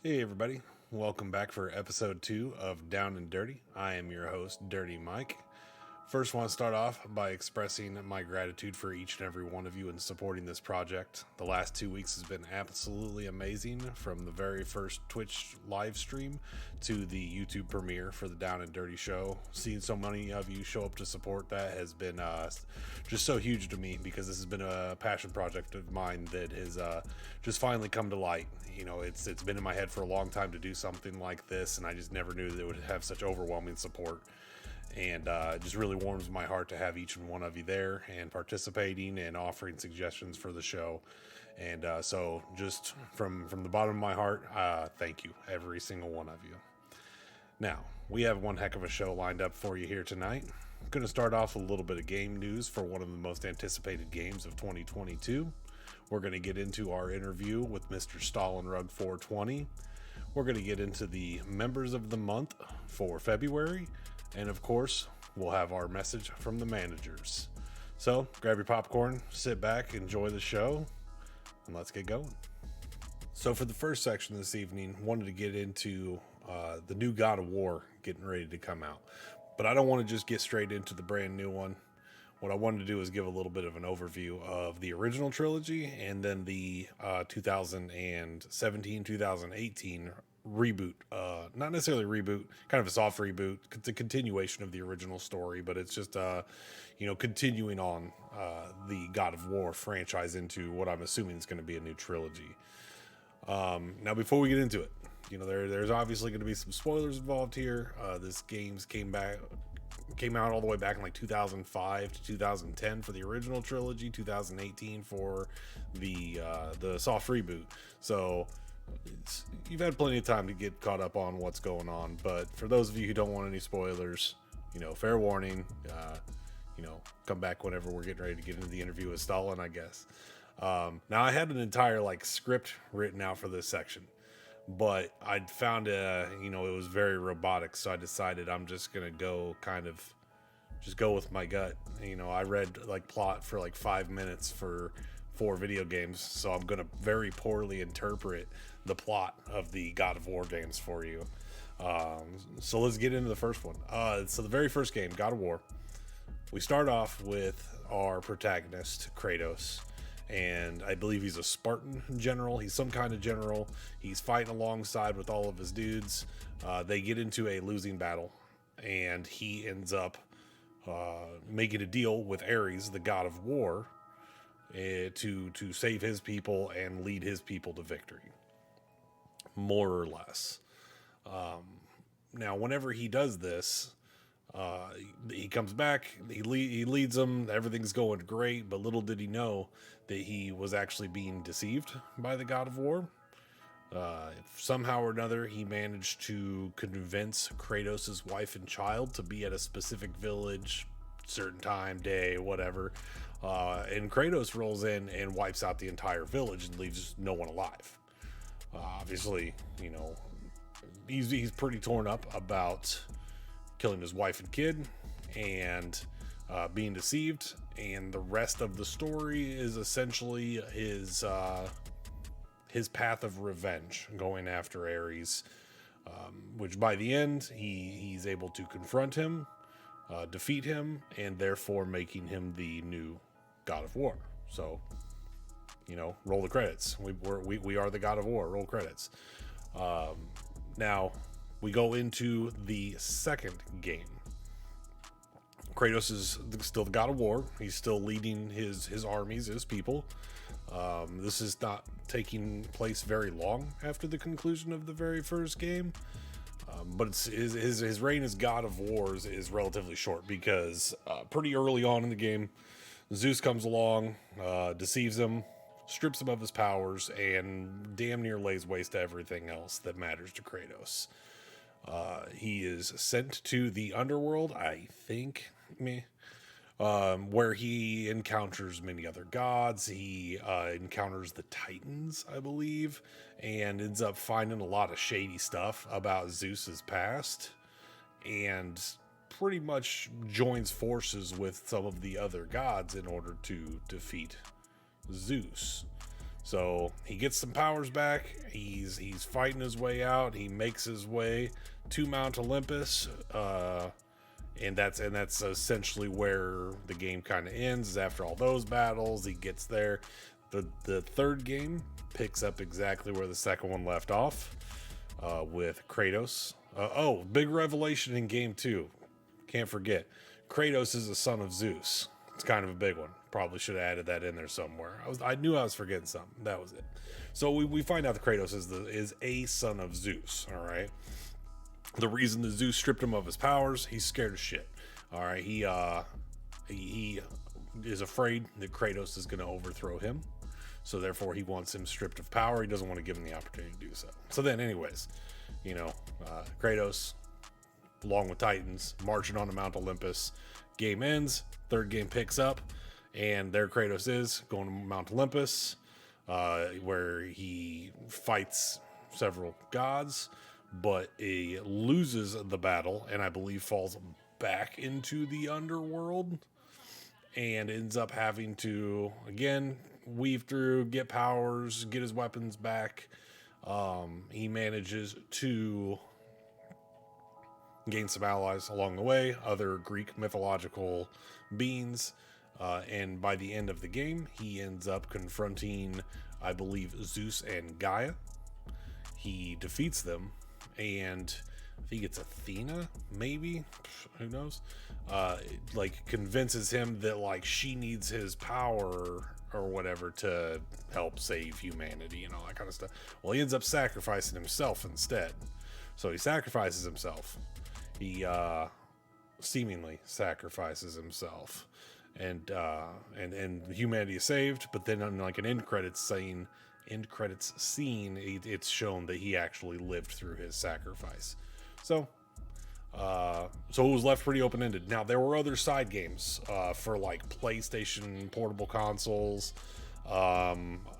Hey everybody, welcome back for episode 2 of Down and Dirty. I am your host, Dirty Mike. First, want to start off by expressing my gratitude for each and every one of you in supporting this project. The last 2 weeks has been absolutely amazing, from the very first Twitch live stream to the YouTube premiere for the Down and Dirty show. Seeing so many of you show up to support that has been just so huge to me, because this has been a passion project of mine that has just finally come to light. You know, it's been in my head for a long time to do something like this, and I just never knew that it would have such overwhelming support. And it just really warms my heart to have each and one of you there and participating and offering suggestions for the show. And so just from the bottom of my heart, thank you, every single one of you. Now, we have one heck of a show lined up for you here tonight. I'm going to start off with a little bit of game news for one of the most anticipated games of 2022. We're going to get into our interview with Mr. Stalinrug 420. We're going to get into the members of the month for February. And of course, we'll have our message from the managers. So grab your popcorn, sit back, enjoy the show, and let's get going. So for the first section this evening, wanted to get into the new God of War getting ready to come out. But I don't want to just get straight into the brand new one. What I wanted to do is give a little bit of an overview of the original trilogy and then the 2017-2018 reboot. Not necessarily reboot, kind of a soft reboot. It's a continuation of the original story, but it's just continuing on the God of War franchise into what I'm assuming is going to be a new trilogy. Now, before we get into it, there's obviously going to be some spoilers involved here. This game's came out all the way back in like 2005 to 2010 for the original trilogy, 2018 for the soft reboot. So you've had plenty of time to get caught up on what's going on. But for those of you who don't want any spoilers, fair warning. Come back whenever we're getting ready to get into the interview with Stalin, I guess. Now, I had an entire script written out for this section, but I'd found it was very robotic, so I decided I'm just gonna go with my gut. I read plot for 5 minutes for 4 video games, so I'm gonna very poorly interpret the plot of the God of War games for you. So let's get into the first one. So the very first game, God of War, we start off with our protagonist, Kratos. And I believe he's a Spartan general. He's some kind of general. He's fighting alongside with all of his dudes. They get into a losing battle, and he ends up making a deal with Ares, the god of war, to save his people and lead his people to victory, more or less. Now, whenever he does this, he comes back, he leads them, everything's going great, but little did he know that he was actually being deceived by the God of War. Somehow or another, he managed to convince Kratos' wife and child to be at a specific village, certain time, day, whatever, and Kratos rolls in and wipes out the entire village and leaves no one alive. Obviously, he's pretty torn up about killing his wife and kid and being deceived, and the rest of the story is essentially his path of revenge, going after Ares, which by the end he's able to confront him, defeat him, and therefore making him the new God of War. So roll the credits. We are the God of War. Roll credits. Now we go into the second game. Kratos is still the God of War. He's still leading his armies, his people. This is not taking place very long after the conclusion of the very first game. But his reign as God of Wars is relatively short, because pretty early on in the game, Zeus comes along, deceives him, strips him of his powers, and damn near lays waste to everything else that matters to Kratos. He is sent to the underworld, I think, where he encounters many other gods. He encounters the Titans, I believe, and ends up finding a lot of shady stuff about Zeus's past, and pretty much joins forces with some of the other gods in order to defeat Zeus. So he gets some powers back. He's fighting his way out. He makes his way to Mount Olympus, and that's essentially where the game kind of ends. Is after all those battles, he gets there. The third game picks up exactly where the second one left off, with Kratos. Big revelation in game 2. Can't forget, Kratos is a son of Zeus. It's kind of a big one. Probably should have added that in there somewhere. I knew I was forgetting something. That was it. So we find out that Kratos is a son of Zeus. All right. The reason that Zeus stripped him of his powers, he's scared of shit. All right. He is afraid that Kratos is going to overthrow him. So therefore, he wants him stripped of power. He doesn't want to give him the opportunity to do so. So then, anyways, Kratos, along with Titans, marching on to Mount Olympus. Game ends. Third game picks up, and there Kratos is going to Mount Olympus, where he fights several gods, but he loses the battle, and I believe falls back into the underworld, and ends up having to again weave through, get powers, get his weapons back. He manages to gain some allies along the way, other Greek mythological beings, and by the end of the game, he ends up confronting, I believe, Zeus and Gaia. He defeats them, and I think it's Athena, maybe, who knows, convinces him that she needs his power or whatever to help save humanity and all that kind of stuff. Well, he ends up sacrificing himself instead. So he sacrifices himself. He seemingly sacrifices himself, and humanity is saved. But then on an end credits scene, it's shown that he actually lived through his sacrifice. So it was left pretty open ended. Now there were other side games for PlayStation portable consoles.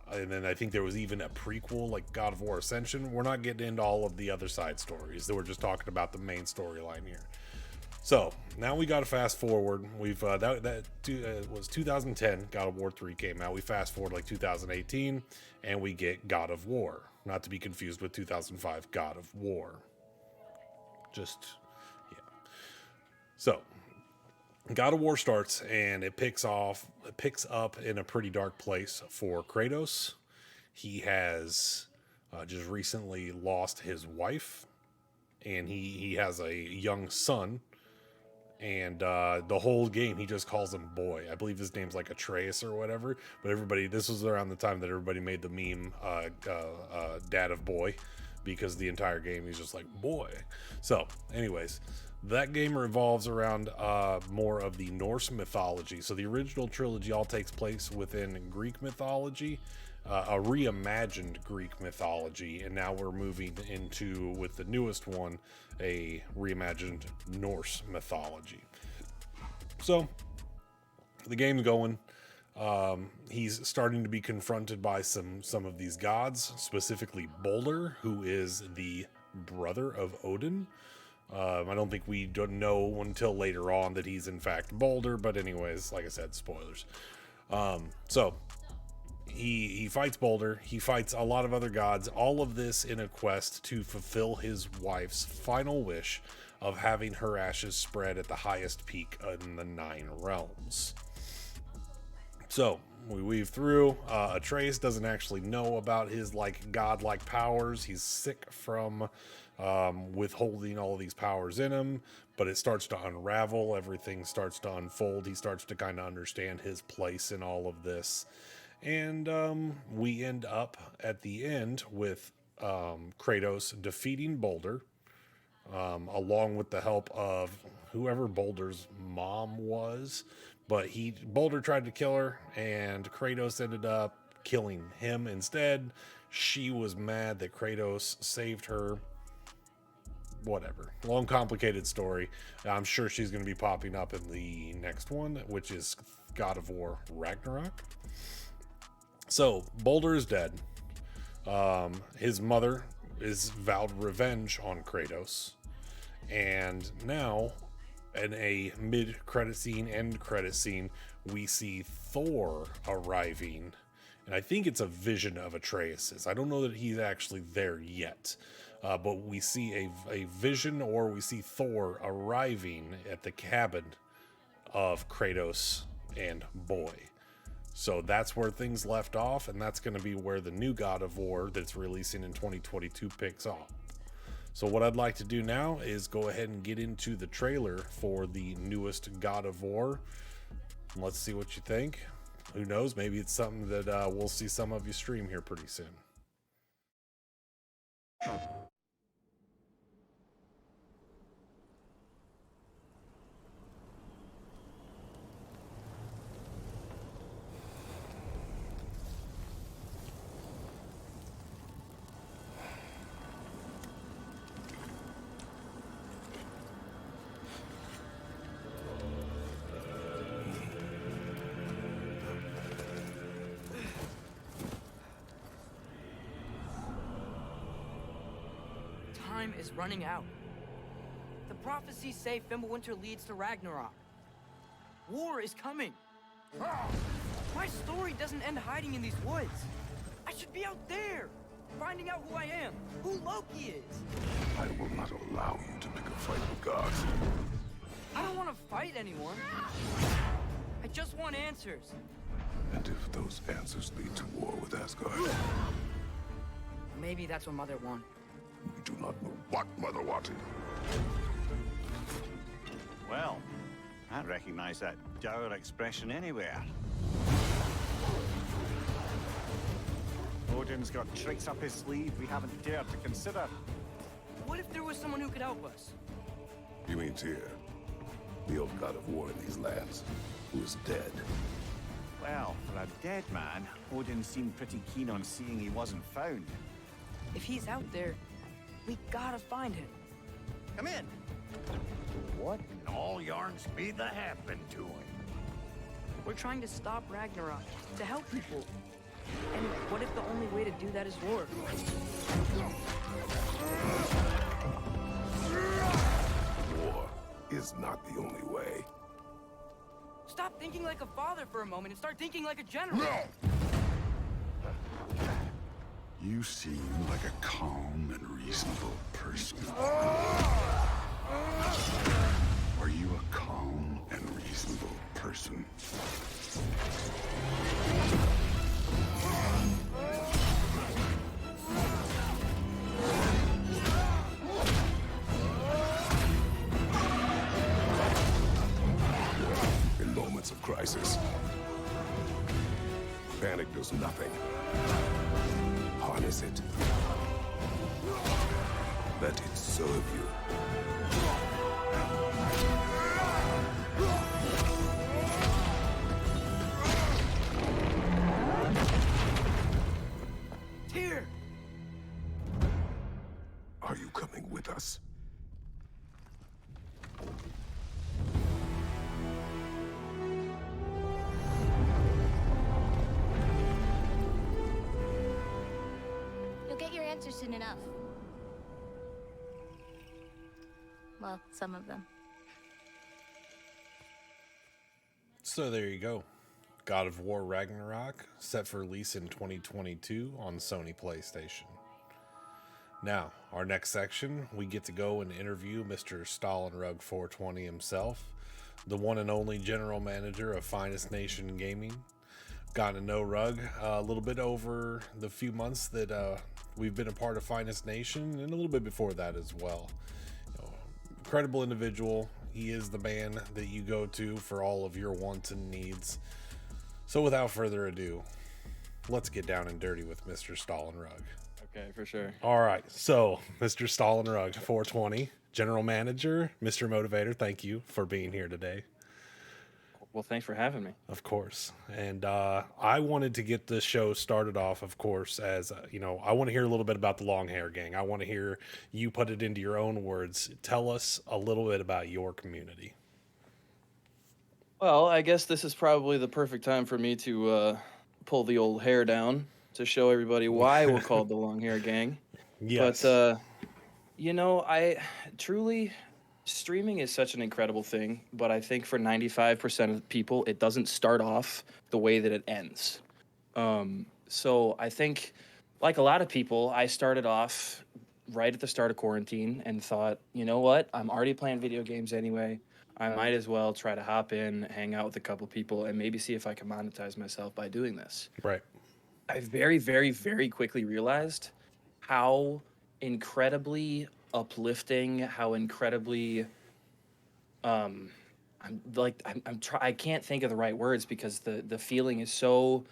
And then I think there was even a prequel, like God of War Ascension. We're not getting into all of the other side stories. We're just talking about the main storyline here. So now we got to fast forward. We've was 2010. God of War 3 came out. We fast forward 2018, and we get God of War. Not to be confused with 2005 God of War. Yeah. So God of War starts, and it picks up in a pretty dark place for Kratos. He has just recently lost his wife, and he has a young son, and the whole game he just calls him boy. I believe his name's Atreus or whatever, but this was around the time that everybody made the meme dad of boy, because the entire game he's just boy. So anyways, that game revolves around more of the Norse mythology. So the original trilogy all takes place within Greek mythology, a reimagined Greek mythology, and now we're moving into, with the newest one, a reimagined Norse mythology. So the game's going. He's starting to be confronted by some of these gods, specifically Balder, who is the brother of Odin. I don't think we don't know until later on that he's in fact Balder, but anyways, like I said, spoilers. So he fights Balder. He fights a lot of other gods. All of this in a quest to fulfill his wife's final wish of having her ashes spread at the highest peak in the 9 realms. So we weave through. Atreus doesn't actually know about his godlike powers. He's sick from withholding all of these powers in him, but it starts to unravel. Everything starts to unfold. He starts to kind of understand his place in all of this, and we end up at the end with Kratos defeating Balder, along with the help of whoever Balder's mom was. But Balder tried to kill her, and Kratos ended up killing him instead. She was mad that Kratos saved her. Whatever. Long, complicated story. I'm sure she's going to be popping up in the next one, which is God of War Ragnarok. So, Balder is dead. His mother is vowed revenge on Kratos. And now, in a mid-credit scene, end credit scene, we see Thor arriving and I think it's a vision of Atreus's. I don't know that he's actually there yet, but we see a vision, or we see Thor arriving at the cabin of Kratos and Boy. So that's where things left off, and that's going to be where the new God of War that's releasing in 2022 picks up. So what I'd like to do now is go ahead and get into the trailer for the newest God of War. Let's see what you think. Who knows? Maybe it's something that we'll see some of you stream here pretty soon. Time is running out. The prophecies say Fimbulwinter leads to Ragnarok. War is coming. My story doesn't end hiding in these woods. I should be out there, finding out who I am, who Loki is. I will not allow you to pick a fight with gods. I don't want to fight anyone. I just want answers. And if those answers lead to war with Asgard, Maybe that's what Mother wanted. we do not know what Mother wanted. Well, I recognize that dour expression anywhere. Odin's got tricks up his sleeve we haven't dared to consider. What if there was someone who could help us? You mean Tyr, the old god of war in these lands, who is dead? Well, for a dead man, Odin seemed pretty keen on seeing he wasn't found. If he's out there, we gotta find him. Come in. What in all yarns be the happened to him? We're trying to stop Ragnarok, to help people. And what if the only way to do that is war? War is not the only way. Stop thinking like a father for a moment and start thinking like a general. You seem like a calm and reasonable person. Are you a calm and reasonable person? In moments of crisis, panic does nothing. Harness it. Let it serve you. Tyr! Are you coming with us? You'll get your answers soon enough. Well, some of them. So there you go. God of War Ragnarok, set for release in 2022 on Sony PlayStation. Now, our next section, we get to go and interview Mr. Stalinrug 420 himself, the one and only general manager of Finest Nation Gaming. Gotten to know Rug a little bit over the few months that we've been a part of Finest Nation, and a little bit before that as well. Incredible individual. He is the man that you go to for all of your wants and needs. So without further ado, let's get down and dirty with Mr. Stalinrug. Okay, for sure. All right, so Mr. Stalinrug 420, General Manager, Mr. Motivator, thank you for being here today. Well, thanks for having me. Of course. And I wanted to get this show started off, of course, as, I want to hear a little bit about the Long Hair Gang. I want to hear you put it into your own words. Tell us a little bit about your community. Well, I guess this is probably the perfect time for me to pull the old hair down to show everybody why we're called the Long Hair Gang. Yes. But, I truly, streaming is such an incredible thing, but I think for 95% of people, it doesn't start off the way that it ends. So I think, like a lot of people, I started off right at the start of quarantine and thought, you know what? I'm already playing video games anyway. I might as well try to hop in, hang out with a couple people, and maybe see if I can monetize myself by doing this. Right. I very, very, very quickly realized how incredibly uplifting, how incredibly I can't think of the right words because the feeling is so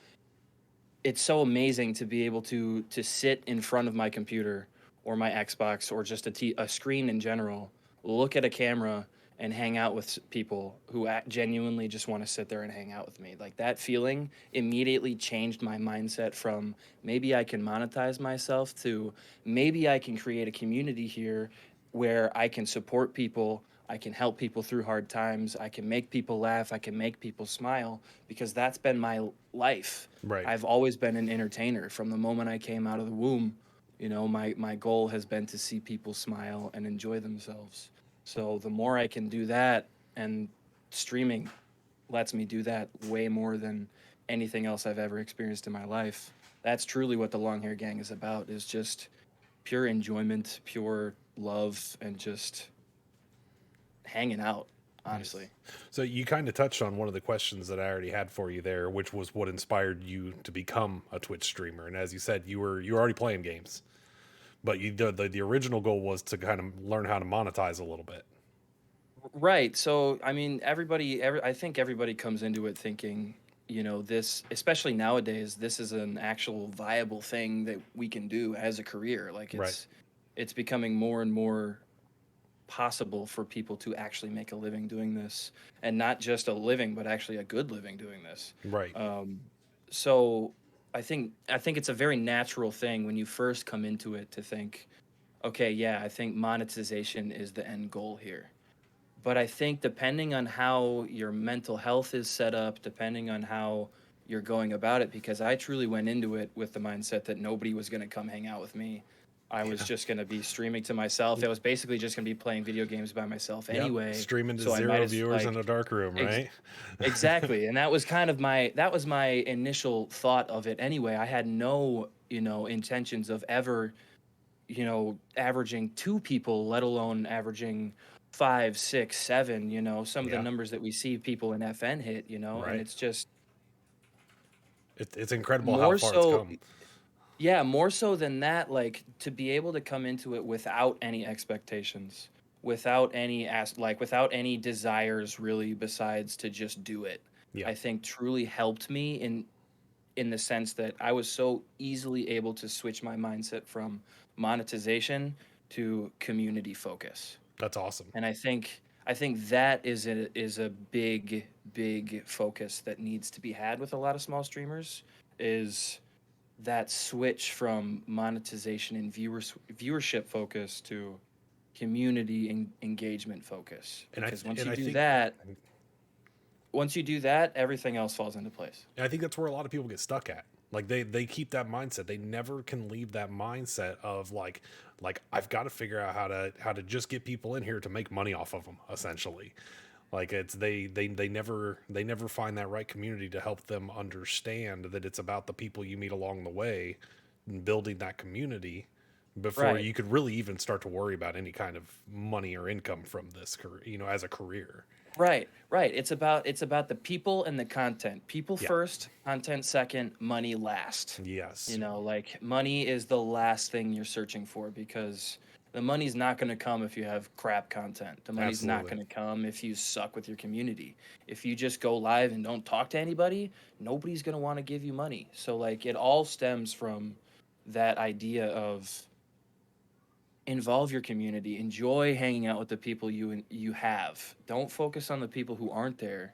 it's so amazing to be able to sit in front of my computer or my Xbox or just a screen in general, look at a camera and hang out with people who genuinely just want to sit there and hang out with me. Like that feeling immediately changed my mindset from maybe I can monetize myself to maybe I can create a community here where I can support people, I can help people through hard times, I can make people laugh, I can make people smile because that's been my life. Right. I've always been an entertainer from the moment I came out of the womb. You know, my goal has been to see people smile and enjoy themselves. So the more I can do that, and streaming lets me do that way more than anything else I've ever experienced in my life. That's truly what the Long Hair Gang is about, is just pure enjoyment, pure love, and just hanging out, honestly. So you kind of touched on one of the questions that I already had for you there, which was what inspired you to become a Twitch streamer. And as you said, you were already playing games, but the original goal was to kind of learn how to monetize a little bit. Right. So, I mean, I think everybody comes into it thinking, you know, this, especially nowadays, this is an actual viable thing that we can do as a career. Like Right. it's becoming more and more possible for people to actually make a living doing this, and not just a living, but actually a good living doing this. Right. So I think it's a very natural thing when you first come into it to think, okay, yeah, I think monetization is the end goal here. But I think depending on how your mental health is set up, depending on how you're going about it, because I truly went into it with the mindset that nobody was going to come hang out with me. I was just going to be streaming to myself. I was basically just going to be playing video games by myself Yep. anyway. Streaming to so I might zero as- viewers in like, a dark room, ex- right? Exactly. And that was kind of that was my initial thought of it anyway. I had no, intentions of ever, averaging 2 people, let alone averaging 5, 6, 7, some of the Yeah. numbers that we see people in FN hit, and Right. it's just It's incredible how more far it's so. come. Yeah, more so than that, like to be able to come into it without any expectations, without any desires really besides to just do it. Yeah. I think truly helped me in the sense that I was so easily able to switch my mindset from monetization to community focus. That's awesome. And I think that is a big focus that needs to be had with a lot of small streamers, is that switch from monetization and viewership focus to community engagement focus. And I Because th- once and you I do think that, everything else falls into place. And I think that's where a lot of people get stuck at. Like they keep that mindset. They never can leave that mindset of like I've got to figure out how to just get people in here to make money off of them, essentially. Like it's they never find that right community to help them understand that it's about the people you meet along the way and building that community before Right. you could really even start to worry about any kind of money or income from this career, as a career. Right, right. It's about the people and the content. People Yeah. first, content second, money last. Yes. Like money is the last thing you're searching for, because the money's not going to come if you have crap content. The money's not Absolutely. going to come if you suck with your community. If you just go live and don't talk to anybody, nobody's going to want to give you money. So like it all stems from that idea of involve your community, enjoy hanging out with the people you have. Don't focus on the people who aren't there.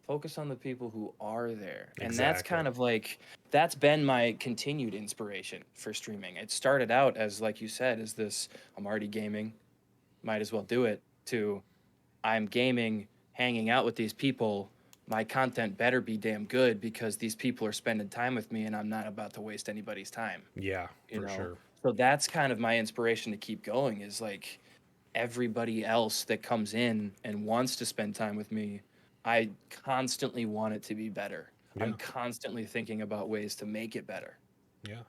Focus on the people who are there. And that's Exactly. kind of like that's been my continued inspiration for streaming. It started out as, like you said, as this I'm already gaming, might as well do it, to I'm gaming, hanging out with these people. My content better be damn good because these people are spending time with me and I'm not about to waste anybody's time. Yeah, you for know sure. So that's kind of my inspiration to keep going, is like everybody else that comes in and wants to spend time with me, I constantly want it to be better. Yeah. I'm constantly thinking about ways to make it better. Yeah.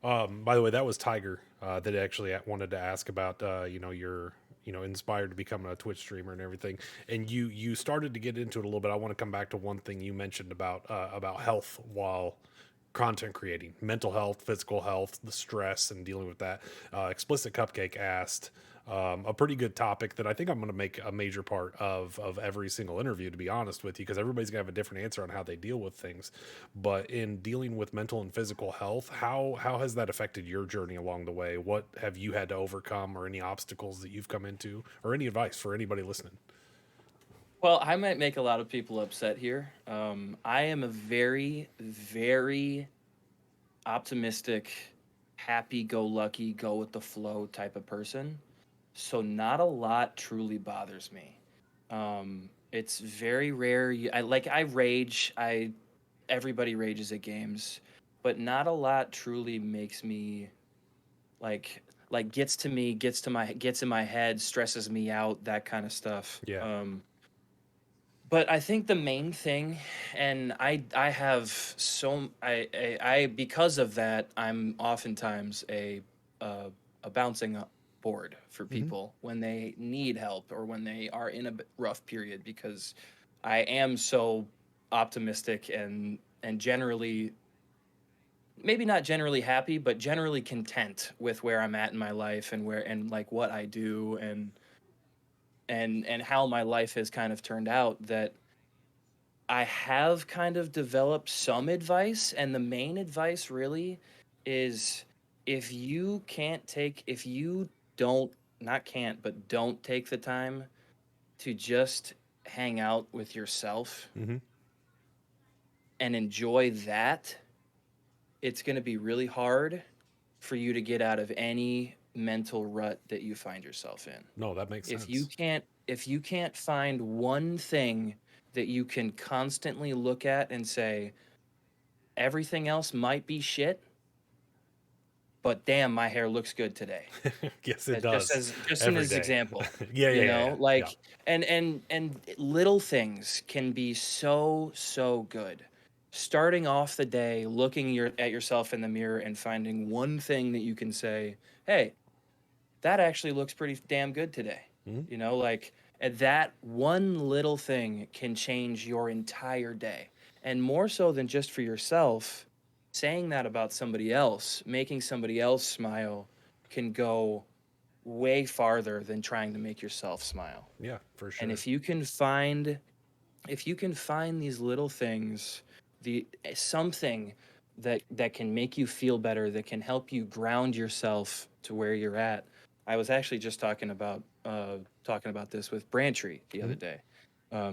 By the way, that was Tiger that actually wanted to ask about you're inspired to become a Twitch streamer and everything, and you started to get into it a little bit. I want to come back to one thing you mentioned about health while content creating, mental health, physical health, the stress, and dealing with that. Explicit Cupcake asked a pretty good topic that I think I'm going to make a major part of every single interview, to be honest with you, because everybody's going to have a different answer on how they deal with things. But in dealing with mental and physical health, how has that affected your journey along the way? What have you had to overcome, or any obstacles that you've come into, or any advice for anybody listening? Well, I might make a lot of people upset here. I am a very, very optimistic, happy-go-lucky, go with the flow type of person. So not a lot truly bothers me. It's very rare. I rage. Everybody rages at games, but not a lot truly makes me like gets to me, gets in my head, stresses me out, that kind of stuff. Yeah. But I think the main thing, and I have so I because of that, I'm oftentimes a bouncing board for people when they need help or when they are in a rough period, because I am so optimistic and generally, maybe not generally happy, but generally content with where I'm at in my life and where and like what I do and how my life has kind of turned out, that I have kind of developed some advice. And the main advice really is, if you don't, not can't, but don't take the time to just hang out with yourself Mm-hmm. and enjoy that, it's going to be really hard for you to get out of any mental rut that you find yourself in. No, that makes sense. If you can't find one thing that you can constantly look at and say everything else might be shit, but damn, my hair looks good today. Yes, it does. Just Every as day. example. Yeah, You yeah, know, yeah, like yeah. and little things can be so good. Starting off the day looking at yourself in the mirror and finding one thing that you can say, "Hey, that actually looks pretty damn good today." Mhm. You know, like, and that one little thing can change your entire day. And more so than just for yourself, saying that about somebody else, making somebody else smile, can go way farther than trying to make yourself smile. Yeah, for And sure. if you can find these little things, something that can make you feel better, that can help you ground yourself to where you're at. I was actually just talking about this with Brantry the other Mhm. day.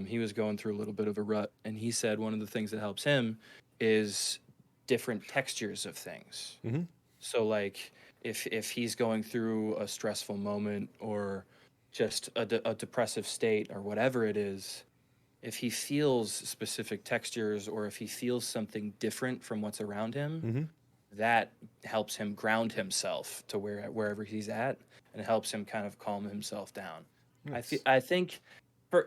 He was going through a little bit of a rut, and he said one of the things that helps him is different textures of things. Mhm. So like if he's going through a stressful moment or just a depressive state or whatever it is, if he feels specific textures or if he feels something different from what's around him, Mhm. that helps him ground himself to wherever he's at, and it helps him kind of calm himself down. Nice. I think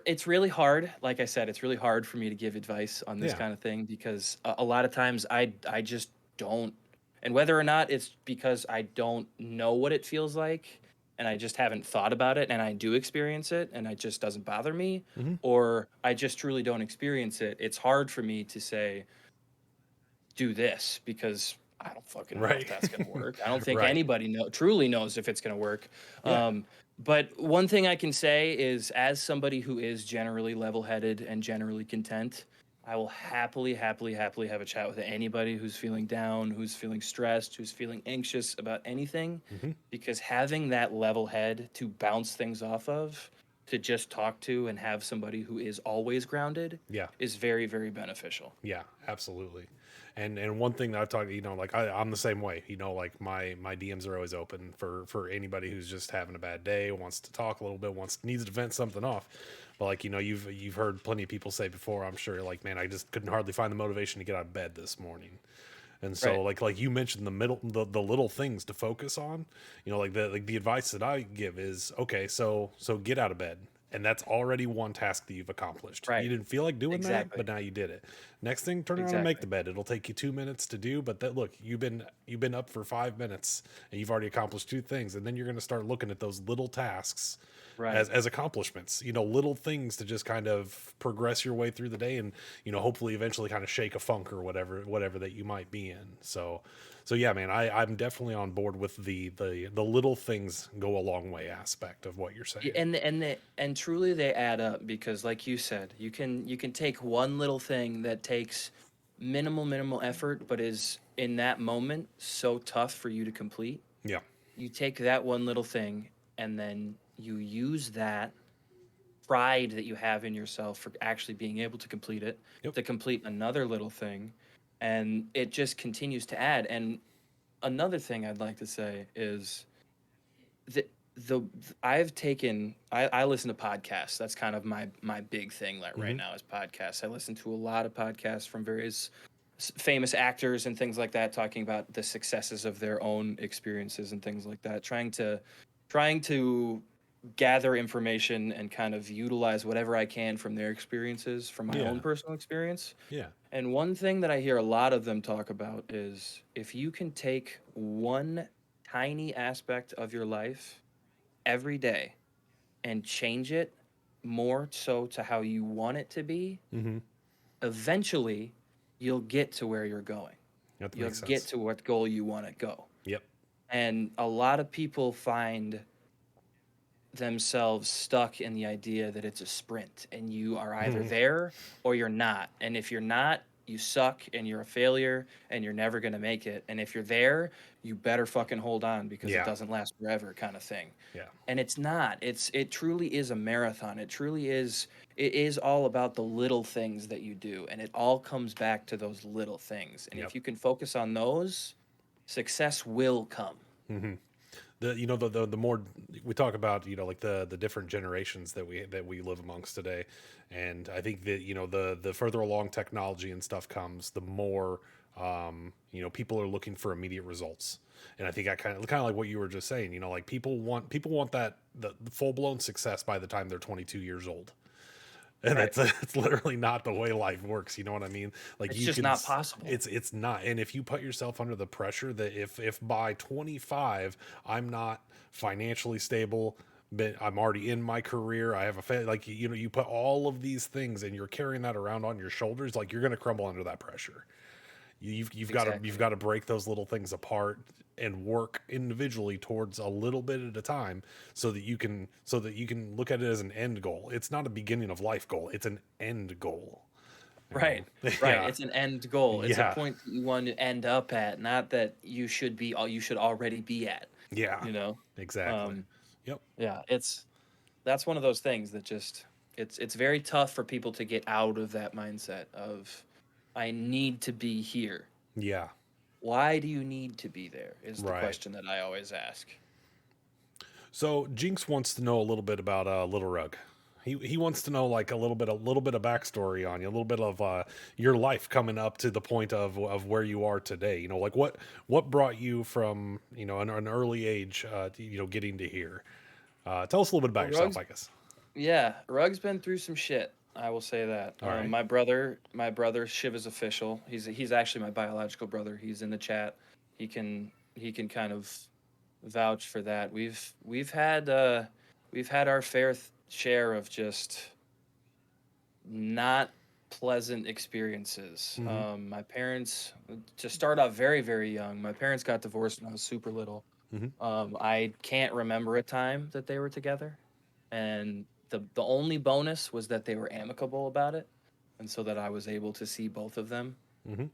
it's really hard. Like I said, it's really hard for me to give advice on this Yeah. kind of thing because a lot of times I just don't, and whether or not it's because I don't know what it feels like and I just haven't thought about it and I do experience it and it just doesn't bother me, Mhm. or I just truly don't experience it. It's hard for me to say do this because I don't fucking know if Right. that's gonna work. I don't think Right. anybody truly knows if it's gonna work. Yeah. But one thing I can say is, as somebody who is generally level-headed and generally content, I will happily have a chat with anybody who's feeling down, who's feeling stressed, who's feeling anxious about anything, Mhm. because having that level head to bounce things off of, to just talk to and have somebody who is always grounded, Yeah. is very, very beneficial. Yeah, absolutely. And one thing that I've talked, like I'm the same way. Like my DMs are always open for anybody who's just having a bad day, wants to talk a little bit, needs to vent something off. But like, you've heard plenty of people say before, I'm sure, like, man, I just couldn't hardly find the motivation to get out of bed this morning. And so Right. like you mentioned the little things to focus on, like the advice that I give is, okay, so get out of bed And that's already one task that you've accomplished. Right. You didn't feel like doing Exactly. that, but now you did it. Next thing, turn around and make the Exactly. bed. It'll take you 2 minutes to do, but that look, you've been up for 5 minutes and you've already accomplished two things. And then you're going to start looking at those little tasks Right. as accomplishments, little things to just kind of progress your way through the day and, hopefully eventually kind of shake a funk or whatever that you might be in. So yeah, man, I'm definitely on board with the little things go a long way aspect of what you're saying. And truly they add up, because like you said, you can take one little thing that takes minimal effort but is in that moment so tough for you to complete. Yeah. You take that one little thing and then you use that pride that you have in yourself for actually being able to complete it, Yep. to complete another little thing, and it just continues to add. And another thing I'd like to say is that I listen to podcasts. That's kind of my big thing right now is podcasts. I listen to a lot of podcasts from various famous actors and things like that, talking about the successes of their own experiences and things like that, trying to gather information and kind of utilize whatever I can from their experiences, from my own Yeah. personal experience. Yeah. And one thing that I hear a lot of them talk about is, if you can take one tiny aspect of your life every day and change it more so to how you want it to be, Mm-hmm. eventually you'll get to where you're going. That You'll makes get sense. to what goal you want to go. Yep. And a lot of people find themselves stuck in the idea that it's a sprint and you are either there or you're not. And if you're not, you suck and you're a failure and you're never going to make it. And if you're there, you better fucking hold on, because Yeah. it doesn't last forever, kind of thing. Yeah. And it's not. It truly is a marathon. It truly is. It is all about the little things that you do, and it all comes back to those little things. And Yep. if you can focus on those, success will come. Mm-hmm. The more we talk about, like the different generations that we live amongst today, and I think that the further along technology and stuff comes, the more people are looking for immediate results. And I think I kind of like what you were just saying, like people want that the full blown success by the time they're 22 years old. And Right. it's literally not the way life works. You know what I mean? Like, It's you just can not possible. It's not. And if you put yourself under the pressure that if by 25 I'm not financially stable, but I'm already in my career, I have a family, like, you put all of these things and you're carrying that around on your shoulders, like, you're going to crumble under that pressure. You've got to Exactly. break those little things apart and work individually towards a little bit at a time, so that you can look at it as an end goal. It's not a beginning of life goal, it's an end goal. Right. Right. Yeah. It's an end goal. It's Yeah. a point that you want to end up at, not that you should already be at, Yeah, you know? exactly. Um, Yep. yeah, that's one of those things that just it's very tough for people to get out of that mindset of, I need to be here. Yeah. Why do you need to be there is the Right. question that I always ask. So Jinx wants to know a little bit about Little Rug. He wants to know, like, a little bit of backstory on you, a little bit of your life coming up to the point of where you are today. Like what brought you from an early age getting to here. Tell us a little bit about Well, yourself, I guess. Yeah, Rug's been through some shit. I will say that. All right. My brother Shiv is official. He's actually my biological brother. He's in the chat. He can kind of vouch for that. We've had our fair share of just not pleasant experiences. My parents, to start off very, very young, my parents got divorced when I was super little. I can't remember a time that they were together, and the only bonus was that they were amicable about it, and so that I was able to see both of them. Mhm.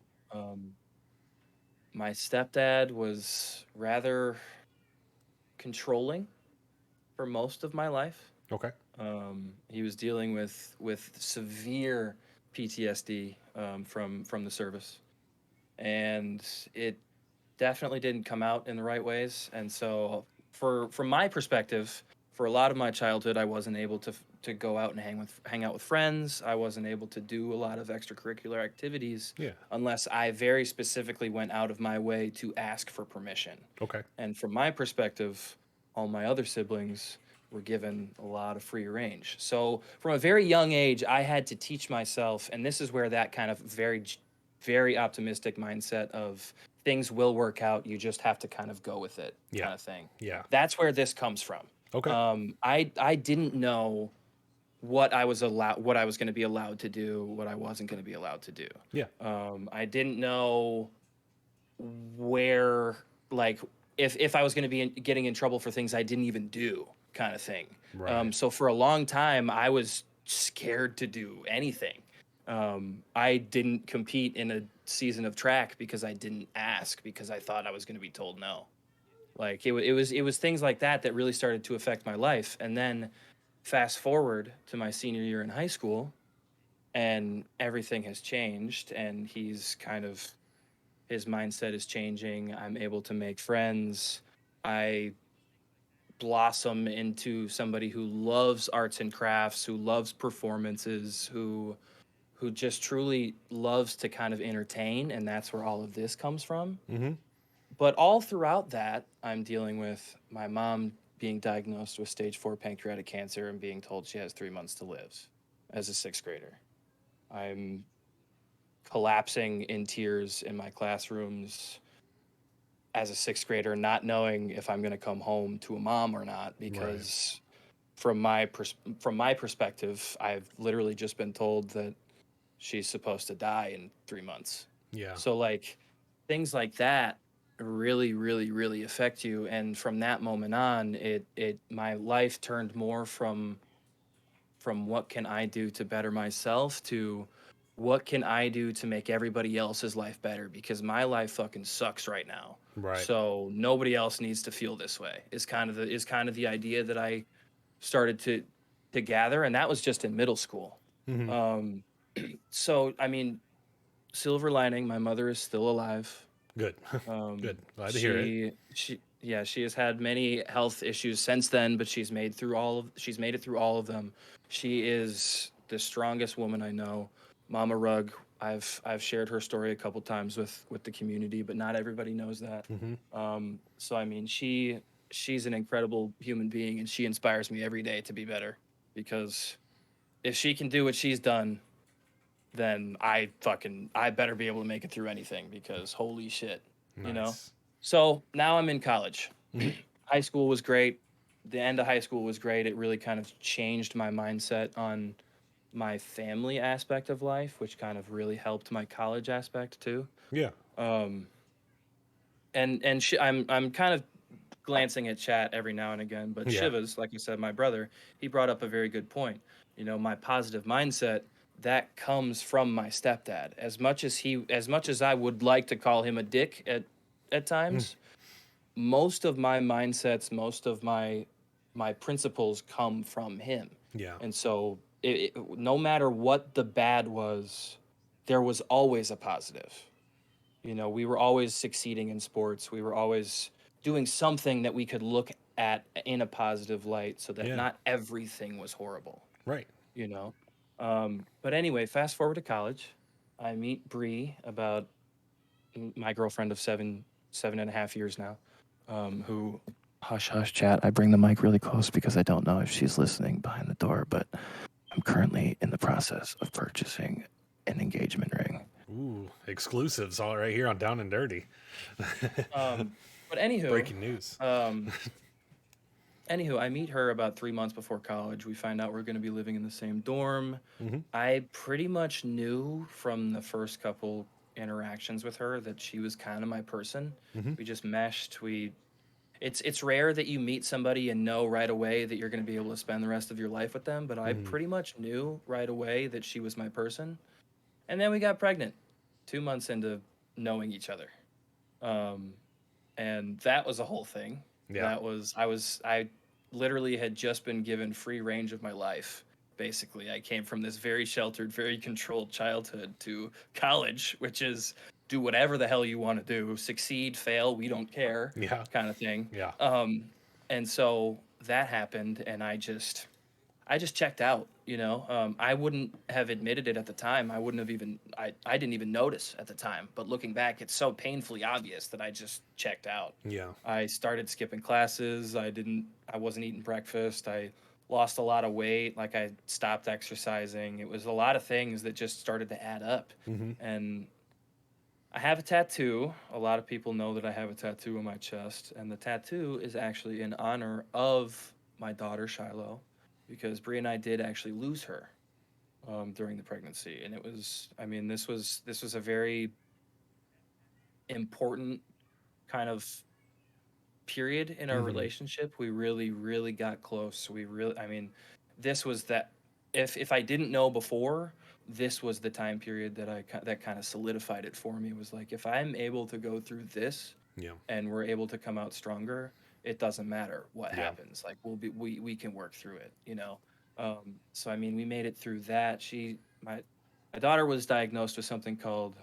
My stepdad was rather controlling for most of my life. Okay. He was dealing with severe PTSD from the service, and it definitely didn't come out in the right ways. And so, from my perspective, for a lot of my childhood, I wasn't able to go out and hang out with friends. I wasn't able to do a lot of extracurricular activities Yeah. unless I very specifically went out of my way to ask for permission. Okay. And from my perspective, all my other siblings were given a lot of free range. So from a very young age, I had to teach myself, and this is where that kind of very optimistic mindset of things will work out. You just have to kind of go with it, Yeah. kind of thing. Yeah. That's where this comes from. Okay. I didn't know what I was going to be allowed to do, what I wasn't going to be allowed to do. Yeah. I didn't know where, like, if I was going to be getting in trouble for things I didn't even do, kind of thing. Right. So for a long time, I was scared to do anything. I didn't compete in a season of track because I didn't ask, because I thought I was going to be told no. Like, it was things like that really started to affect my life. And then fast forward to my senior year in high school, and everything has changed, and his mindset is changing. I'm able to make friends. I blossom into somebody who loves arts and crafts, who loves performances, who just truly loves to kind of entertain, and that's where all of this comes from. Mm-hmm. But all throughout that, I'm dealing with my mom being diagnosed with stage 4 pancreatic cancer and being told she has 3 months to live as a 6th grader. I'm collapsing in tears in my classrooms as a 6th grader, not knowing if I'm going to come home to a mom or not, because from my perspective, I've literally just been told that she's supposed to die in 3 months. Yeah. So, like, things like that really, really, really affect you. And from that moment on, my life turned more from what can I do to better myself to what can I do to make everybody else's life better, because my life fucking sucks right now. Right. So nobody else needs to feel this way. Is kind of the idea that I started to gather, and that was just in middle school. Mm-hmm. So I mean, silver lining, my mother is still alive. Good. Good. Glad to hear it. She has had many health issues since then, but she's made it through all of them. She is the strongest woman I know. Mama Rug, I've shared her story a couple times with the community, but not everybody knows that. Mm-hmm. So I mean, she's an incredible human being, and she inspires me every day to be better, because if she can do what she's done, then I better be able to make it through anything, because holy shit, you know? Nice. So now I'm in college. Mhm. High school was great. The end of high school was great. It really kind of changed my mindset on my family aspect of life, which kind of really helped my college aspect too. Yeah. I'm kind of glancing at chat every now and again, but Yeah. Shivas, like you said, my brother, he brought up a very good point. You know, my positive mindset, that comes from my stepdad. As much as I would like to call him a dick at times, most of my mindsets, most of my principles come from him. Yeah. And so no matter what the bad was, there was always a positive. You know, we were always succeeding in sports. We were always doing something that we could look at in a positive light, so that Yeah. not everything was horrible, Right. you know? But anyway, fast forward to college. I meet Bree, about my girlfriend of 7.5 years now, who, hush, chat. I bring the mic really close because I don't know if she's listening behind the door, but I'm currently in the process of purchasing an engagement ring. Ooh, exclusives all right here on Down and Dirty. But anywho, Breaking news. Anywho, I meet her about 3 months before college. We find out we're going to be living in the same dorm. Mhm. I pretty much knew from the first couple interactions with her that she was kind of my person. Mhm. We just meshed. It's rare that you meet somebody and know right away that you're going to be able to spend the rest of your life with them, but I pretty much knew right away that she was my person. And then we got pregnant 2 months into knowing each other. And that was a whole thing. Yeah. I literally had just been given free range of my life. Basically, I came from this very sheltered, very controlled childhood to college, which is do whatever the hell you want to do, succeed, fail, we don't care, Yeah. kind of thing. Yeah. And so that happened, and I I just checked out, you know. I wouldn't have admitted it at the time. I wouldn't have even I didn't even notice at the time. But looking back, it's so painfully obvious that I just checked out. Yeah. I started skipping classes. I wasn't eating breakfast. I lost a lot of weight. Like I stopped exercising. It was a lot of things that just started to add up. Hmm. And I have a tattoo. A lot of people know that I have a tattoo on my chest, and the tattoo is actually in honor of my daughter Shiloh, because Brie and I did actually lose her during the pregnancy, and it was. I mean, this was a very important kind of period in our Hmm. relationship. We really, really got close. I mean, this was that. If I didn't know before, this was the time period that kind of solidified it for me. It was like, if I'm able to go through this Yeah. and we're able to come out stronger, it doesn't matter what Yeah. happens. Like we can work through it, you know. So I mean, we made it through that. My daughter was diagnosed with something called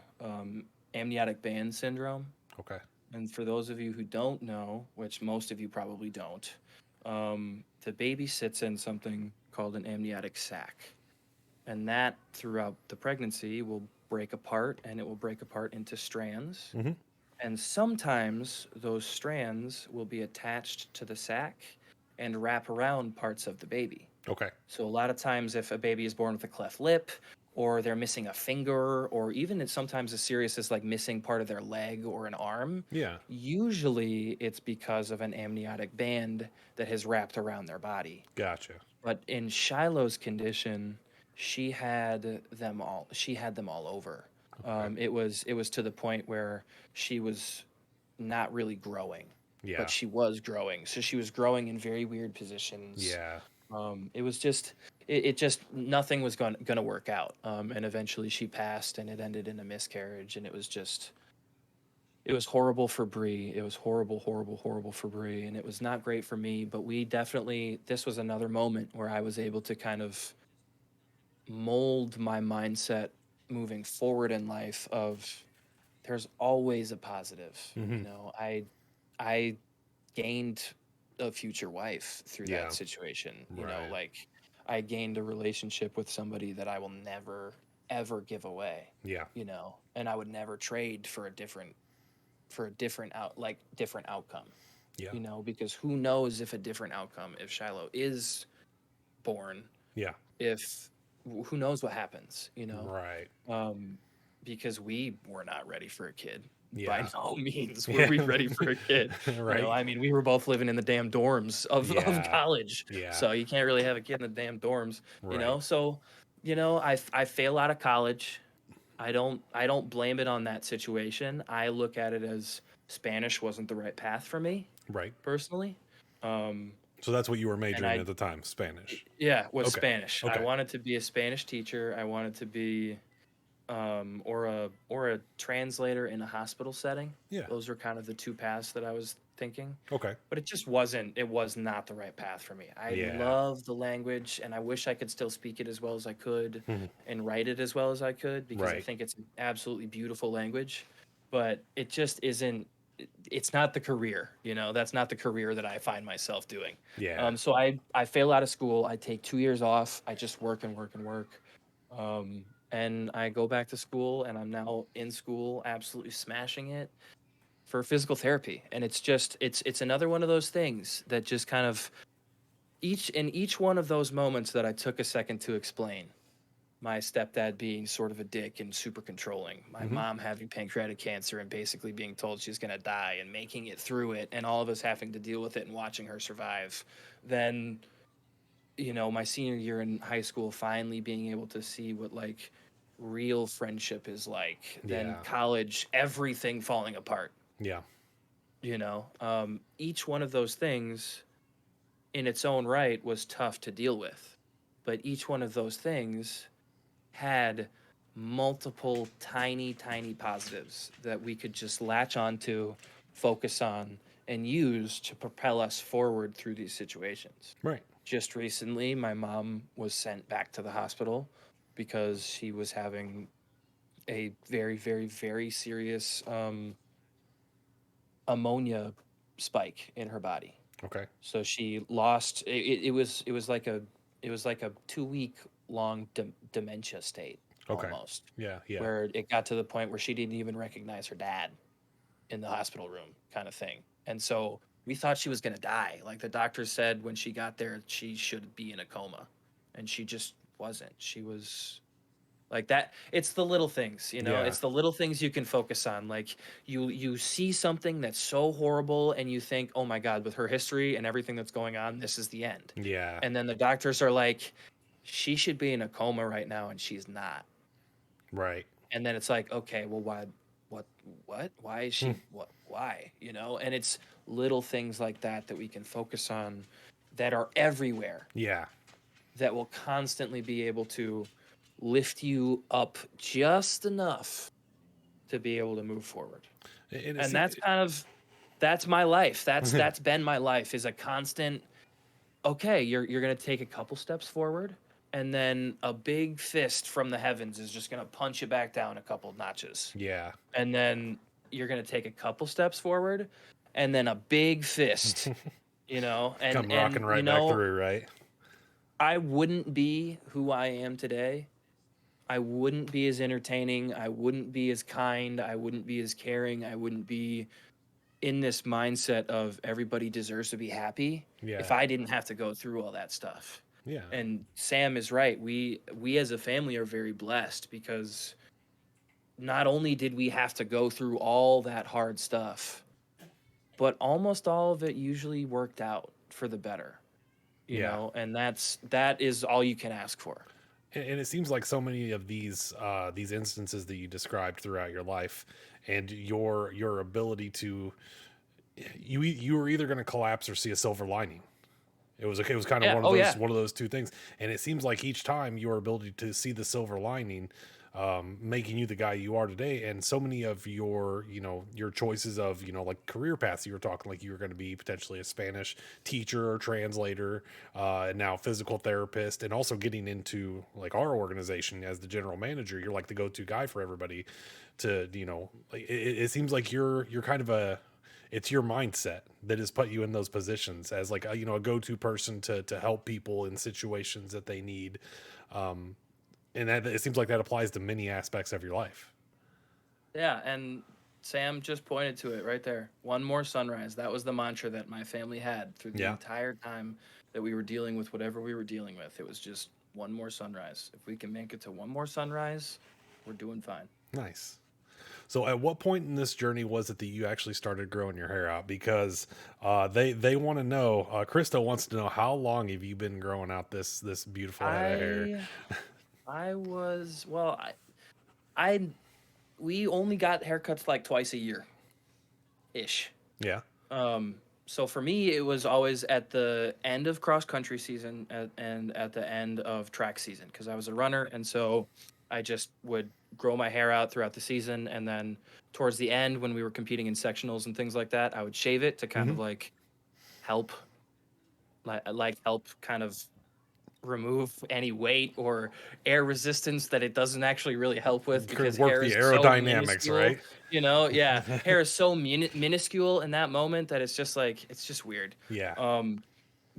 amniotic band syndrome. Okay. And for those of you who don't know, which most of you probably don't, the baby sits in something called an amniotic sac. And that throughout the pregnancy will break apart, and it will break apart into strands. Hmm. And sometimes those strands will be attached to the sac and wrap around parts of the baby. Okay. So a lot of times, if a baby is born with a cleft lip, or they're missing a finger, or even it's sometimes as serious as like missing part of their leg or an arm, Yeah. usually it's because of an amniotic band that has wrapped around their body. Gotcha. But in Shiloh's condition, she had them all. She had them all over. Okay. It was to the point where she was not really growing, Yeah. but she was growing. So she was growing in very weird positions. Yeah. It was just it just nothing was going to work out. And eventually she passed, and it ended in a miscarriage, and it was horrible for Bree. It was horrible, horrible, horrible for Bree, and it was not great for me. But this was another moment where I was able to kind of mold my mindset moving forward in life. Of there's always a positive. You Hmm. know, I gained a future wife through Yeah. that situation. You know, Right. like I gained a relationship with somebody that I will never ever give away. Yeah. You know, and I would never trade for a different outcome. Yeah. You know, because who knows if a different outcome, if Shiloh is born, Yeah. if who knows what happens, you know? Right. Because we were not ready for a kid. By Yeah. no means were we ready for a kid. You know, Right. I mean, we were both living in the damn dorms of Yeah. college. Yeah. So you can't really have a kid in the damn dorms, you know? Right. So, you know, I fail out of college. I don't blame it on that situation. I look at it as Spanish wasn't the right path for me Right. personally. Um, So that's what you were majoring I at the time, Spanish. yeah, was Okay. Spanish. I Okay. wanted to be a Spanish teacher. I wanted to be or a translator in a hospital setting. Yeah. Those were kind of the two paths that I was thinking. Okay. But it was not the right path for me. I Yeah. love the language, and I wish I could still speak it as well as I could Mhm. and write it as well as I could, because I Right. think it's an absolutely beautiful language. But it just isn't. It's not the career, you know. That's not the career that I find myself doing. Yeah. So I fail out of school. I take 2 years off. I just work and work and work. And I go back to school, and I'm now in school, absolutely smashing it for physical therapy. And it's another one of those things that just kind of each one of those moments that I took a second to explain. My stepdad being sort of a dick and super controlling. My Mhm. mom having pancreatic cancer and basically being told she's going to die and making it through it, and all of us having to deal with it and watching her survive. Then, you know, my senior year in high school, finally being able to see what like real friendship is like. Then Yeah. college, everything falling apart. Yeah. You know, each one of those things in its own right was tough to deal with, but each one of those things had multiple tiny, tiny positives that we could just latch onto, focus on, and use to propel us forward through these situations. Right. Just recently, my mom was sent back to the hospital because she was having a very, very, very serious ammonia spike in her body. Okay. So she lost. It was like it was like a 2 week long dementia state Okay. almost, Yeah. Yeah. where it got to the point where she didn't even recognize her dad in the hospital room, kind of thing. And so we thought she was going to die. Like the doctor said when she got there, she should be in a coma, and she just wasn't. She was like that. It's the little things, you know. Yeah. It's the little things you can focus on. Like you see something that's so horrible, and you think, oh my god, with her history and everything that's going on, this is the end. Yeah. And then the doctors are like, she should be in a coma right now, and she's not. Right. And then it's like, okay, well, why is she, why, you know? And it's little things like that that we can focus on that are everywhere, Yeah. that will constantly be able to lift you up just enough to be able to move forward. And And that's my life. That's been my life, is a constant, okay, you're going to take a couple steps forward, and then a big fist from the heavens is just going to punch you back down a couple notches. yeah. And then you're going to take a couple steps forward, and then a big fist, you know, Come rocking right you back know, through, right? I wouldn't be who I am today. I wouldn't be as entertaining. I wouldn't be as kind. I wouldn't be as caring. I wouldn't be in this mindset of everybody deserves to be happy Yeah. if I didn't have to go through all that stuff. Yeah. And Sam is right. We as a family are very blessed, because not only did we have to go through all that hard stuff, but almost all of it usually worked out for the better. You Yeah. know, and that is all you can ask for. And it seems like so many of these instances that you described throughout your life, and your ability to you were either going to collapse or see a silver lining. It was kind of Yeah. one of Oh, those yeah. one of those two things. And it seems like each time your ability to see the silver lining, making you the guy you are today. And so many of your your choices of like career paths, you were talking like you were going to be potentially a Spanish teacher or translator, and now physical therapist, and also getting into like our organization as the general manager. You're like the go-to guy for everybody to like it seems like you're kind of it's your mindset that has put you in those positions as like a go-to person to help people in situations that they need. And that it seems like that applies to many aspects of your life. Yeah, and Sam just pointed to it right there. One more sunrise. That was the mantra that my family had through the Yeah. entire time that we were dealing with whatever we were dealing with. It was just one more sunrise. If we can make it to one more sunrise, we're doing fine. Nice. So at what point in this journey was it that you actually started growing your hair out? Because they want to know, Krista wants to know, how long have you been growing out this beautiful head of hair? I was, well, we only got haircuts like twice a year ish. Yeah. So for me, it was always at the end of cross country season and at the end of track season, because I was a runner, and so I just would grow my hair out throughout the season, and then towards the end, when we were competing in sectionals and things like that, I would shave it to kind of like help kind of remove any weight or air resistance that it doesn't actually really help with, because Work hair the is aerodynamics, minuscule, right? You know, yeah, hair is so minuscule in that moment that it's just like, it's just weird. Yeah.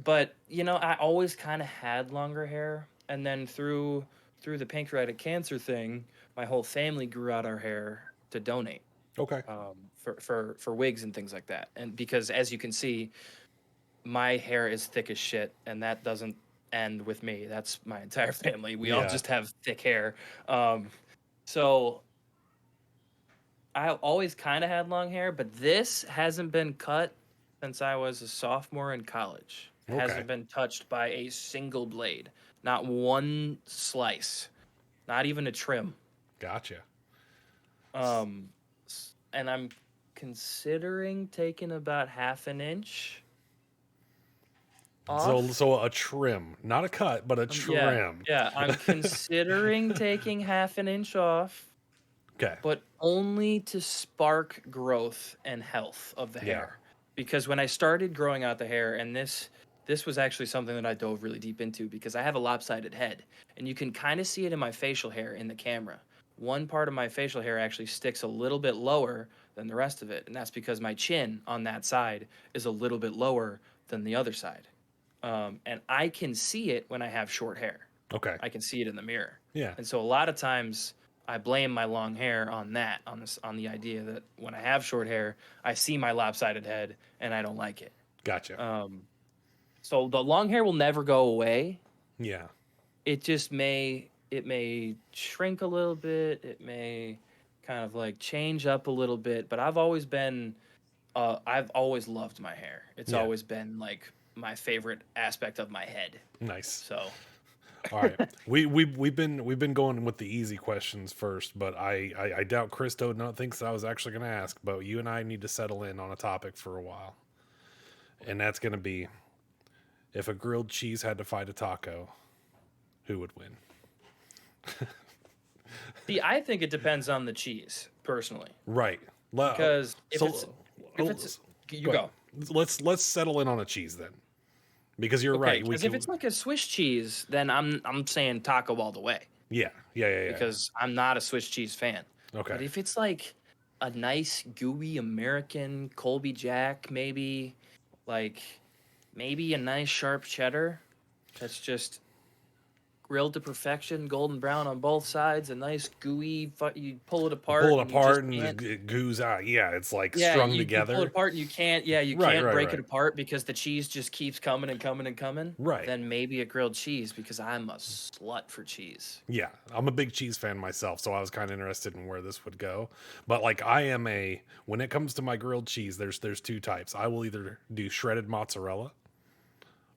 But I always kind of had longer hair, and then through the pancreatic cancer thing, my whole family grew out our hair to donate Okay. for wigs and things like that. And because, as you can see, my hair is thick as shit, and that doesn't end with me. That's my entire family. We all Yeah. just have thick hair. So I always kind of had long hair, but this hasn't been cut since I was a sophomore in college. It Okay. hasn't been touched by a single blade, not one slice, not even a trim. Gotcha. And I'm considering taking about half an inch off. So a trim, not a cut, but a trim. Yeah, I'm considering taking half an inch off, Okay. but only to spark growth and health of the Yeah. hair. Because when I started growing out the hair, and this was actually something that I dove really deep into, because I have a lopsided head, and you can kind of see it in my facial hair in the camera. One part of my facial hair actually sticks a little bit lower than the rest of it, and that's because my chin on that side is a little bit lower than the other side. and I can see it when I have short hair. Okay. I can see it in the mirror. Yeah. And so a lot of times I blame my long hair on that, on the idea that when I have short hair, I see my lopsided head and I don't like it. Gotcha. So the long hair will never go away. Yeah. It just may shrink a little bit. It may kind of like change up a little bit, but I've always loved my hair. It's Yeah. always been like my favorite aspect of my head. Nice. So All right, we've been going with the easy questions first, but I doubt Christo not thinks I was actually going to ask. But you and I need to settle in on a topic for a while, and that's going to be if a grilled cheese had to fight a taco, who would win? see, I think it depends on the cheese, personally. Right, Because if it's you go. Let's settle in on a cheese then, because you're Okay, right. because if it's like a Swiss cheese, then I'm saying taco all the way yeah. because I'm not a Swiss cheese fan. Okay. But if it's like a nice gooey American Colby Jack, maybe a nice sharp cheddar that's just grilled to perfection, golden brown on both sides, a nice gooey. You pull it apart. Pull it apart you and just it goos out. Yeah, it's like can't- strung you together. pull it apart and you can't. Yeah, you Right, can't right, break right. it apart because the cheese just keeps coming and coming and coming. Right. Then maybe a grilled cheese because I'm a slut for cheese. Yeah, I'm a big cheese fan myself, so I was kind of interested in where this would go. But like when it comes to my grilled cheese, there's two types. I will either do shredded mozzarella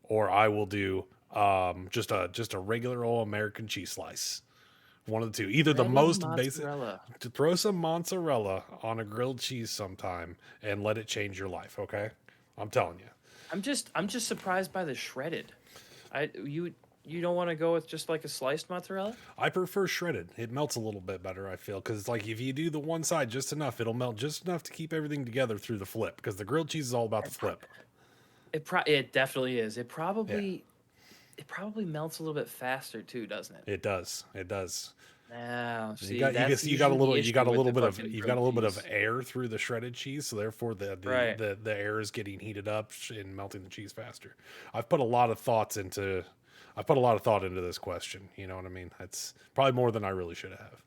or I will do just a regular old American cheese slice. One of the two. Either the Shredded most basic mozzarella. to throw some mozzarella on a grilled cheese sometime and let it change your life, okay? I'm telling you. I'm just surprised by the shredded. You don't want to go with just like a sliced mozzarella? I prefer shredded. It melts a little bit better, I feel, because like if you do the one side just enough, it'll melt just enough to keep everything together through the flip. Because the grilled cheese is all about the flip. It definitely is. It probably melts a little bit faster too, doesn't it? It does. It does. Now, see, You got that's you got a usually little the you got a issue little with bit the of fucking you've got a grilled little bit of cheese. air through the shredded cheese, so therefore Right. the air is getting heated up and melting the cheese faster. I've put a lot of thought into this question. You know what I mean? It's probably more than I really should have.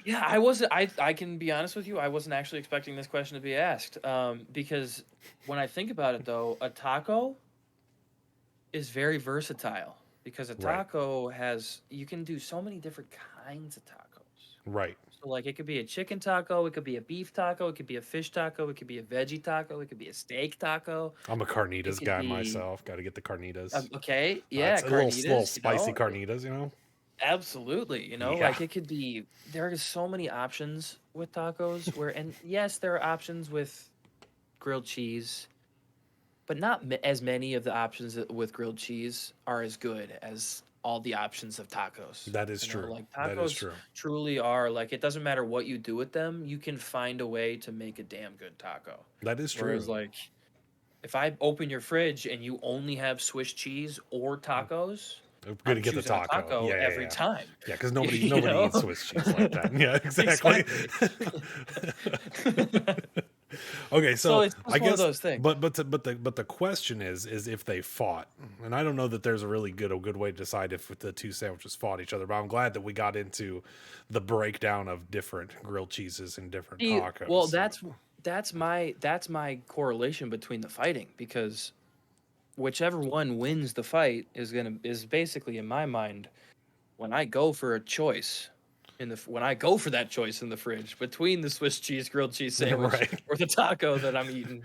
Yeah, I wasn't. I can be honest with you. I wasn't actually expecting this question to be asked. Because when I think about it, though, a taco is very versatile. Because a Right. taco you can do so many different kinds of tacos. Right. So like it could be a chicken taco, it could be a beef taco, it could be a fish taco, it could be a veggie taco, it could be a steak taco. I'm a carnitas could guy be- myself. Got to get the carnitas. Okay, yeah, It's a little carnitas, spicy you know? carnitas, you know. Absolutely, Yeah. like it could be. There are so many options with tacos. And yes, there are options with grilled cheese, but not as many of the options with grilled cheese are as good as all the options of tacos. That is You know, true. like That tacos is true. truly are like it doesn't matter what you do with them, you can find a way to make a damn good taco. That is true. Whereas like if I open your fridge and you only have Swiss cheese or tacos, I'm gonna I'm get the choosing a taco. Yeah, every yeah. time. Yeah, because nobody You nobody know? eats Swiss cheese like that. Yeah, exactly. Okay, So so it's just I one guess of those things. But the question is if they fought, and I don't know that there's a really good way to decide if the two sandwiches fought each other. But I'm glad that we got into the breakdown of different grilled cheeses and different See, tacos. well, that's my correlation between the fighting because whichever one wins the fight is basically in my mind when I go for a choice when I go for that choice in the fridge between the Swiss cheese grilled cheese sandwich Right. or the taco that I'm eating.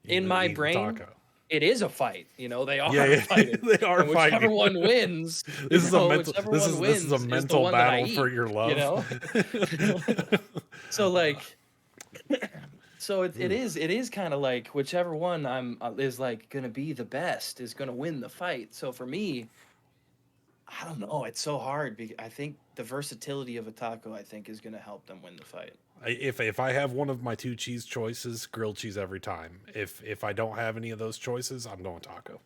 In my Eat the brain, taco. it is a fight. You know, they are Yeah, fighting. they are And whichever fighting. one wins, This is a mental. whichever This one is wins a is the mental one that I battle for eat, your love. You know. So like, so it is kind of like whichever one is like gonna be the best is gonna win the fight. So for me, I don't know. It's so hard because I think the versatility of a taco I think is gonna help them win the fight. If I have one of my two cheese choices, grilled cheese every time. If I don't have any of those choices, I'm going taco.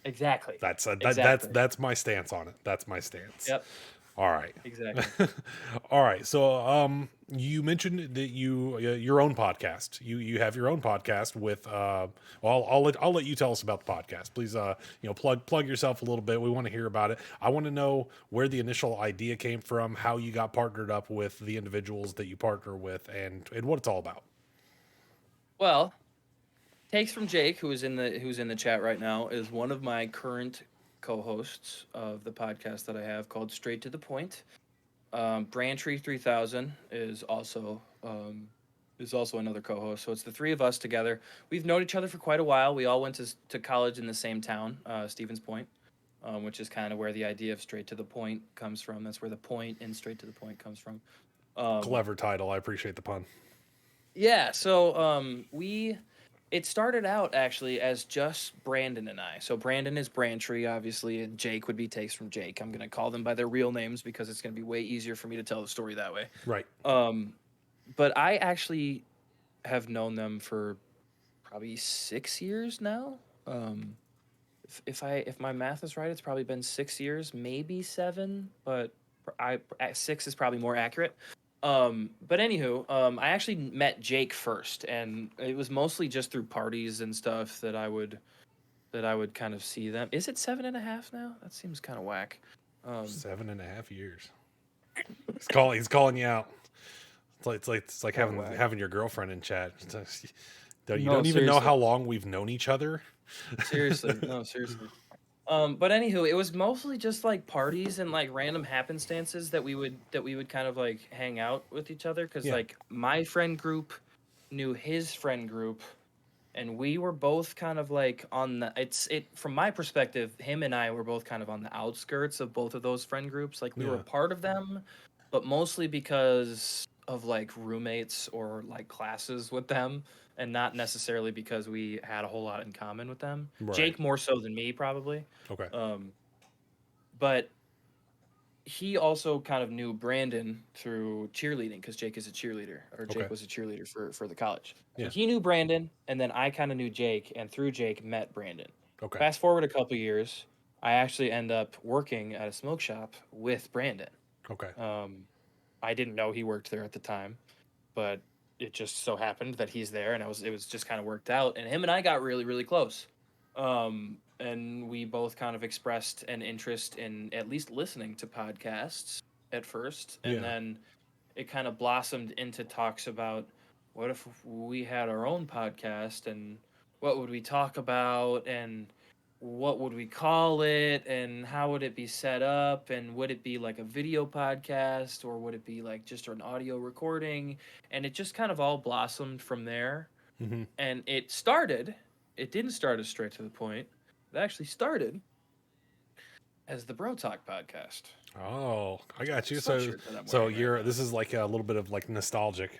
Exactly. That's Exactly. that's my stance on it. That's my stance. Yep. All right. Exactly. All right. So, you mentioned that your own podcast. You have your own podcast with. Well, I'll let you tell us about the podcast. Please, plug yourself a little bit. We want to hear about it. I want to know where the initial idea came from, how you got partnered up with the individuals that you partner with, and what it's all about. Well, Takes from Jake, who's in the chat right now, is one of my current co-hosts of the podcast that I have called Straight to the Point. Brantree 3000 is also another co-host. So it's the three of us together. We've known each other for quite a while. We all went to college in the same town, Stevens Point, which is kind of where the idea of Straight to the Point comes from. That's where the point in Straight to the Point comes from. Clever title. I appreciate the pun. Yeah, so it started out actually as just Brandon and I. So Brandon is Brantree, obviously, and Jake would be Takes from Jake. I'm gonna call them by their real names because it's gonna be way easier for me to tell the story that way. Right. But I actually have known them for probably 6 years now. If my math is right, it's probably been 6 years, maybe 7, but 6 is probably more accurate. But anywho, I actually met Jake first, and it was mostly just through parties and stuff that I would kind of see them. Is it 7.5 now? That seems kind of whack. 7.5 years. He's calling you out. It's like having your girlfriend in chat. You don't even know how long we've known each other. Seriously, no, seriously. But anywho, it was mostly just like parties and like random happenstances that we would kind of like hang out with each other because like my friend group knew his friend group, and we were both kind of like on the from my perspective, him and I were both kind of on the outskirts of both of those friend groups. Like we were part of them, but mostly because of like roommates or like classes with them, and not necessarily because we had a whole lot in common with them. Right. Jake more so than me, probably. Okay. But he also kind of knew Brandon through cheerleading because Jake is a cheerleader, or Jake was a cheerleader for the college. So he knew Brandon, and then I kind of knew Jake, and through Jake met Brandon. Okay. Fast forward a couple years, I actually end up working at a smoke shop with Brandon. Okay. I didn't know he worked there at the time, but it just so happened that he's there, and it was just kind of worked out. And him and I got really, really close. And we both kind of expressed an interest in at least listening to podcasts at first. And then it kind of blossomed into talks about what if we had our own podcast, and what would we talk about, and what would we call it, and how would it be set up, and would it be like a video podcast, or would it be like just an audio recording? And it just kind of all blossomed from there. Mm-hmm. And it didn't start as Straight to the Point. It actually started as the Bro Talk podcast. Oh, I got you. Sweatshirt that I'm So wearing this is like a little bit of like nostalgic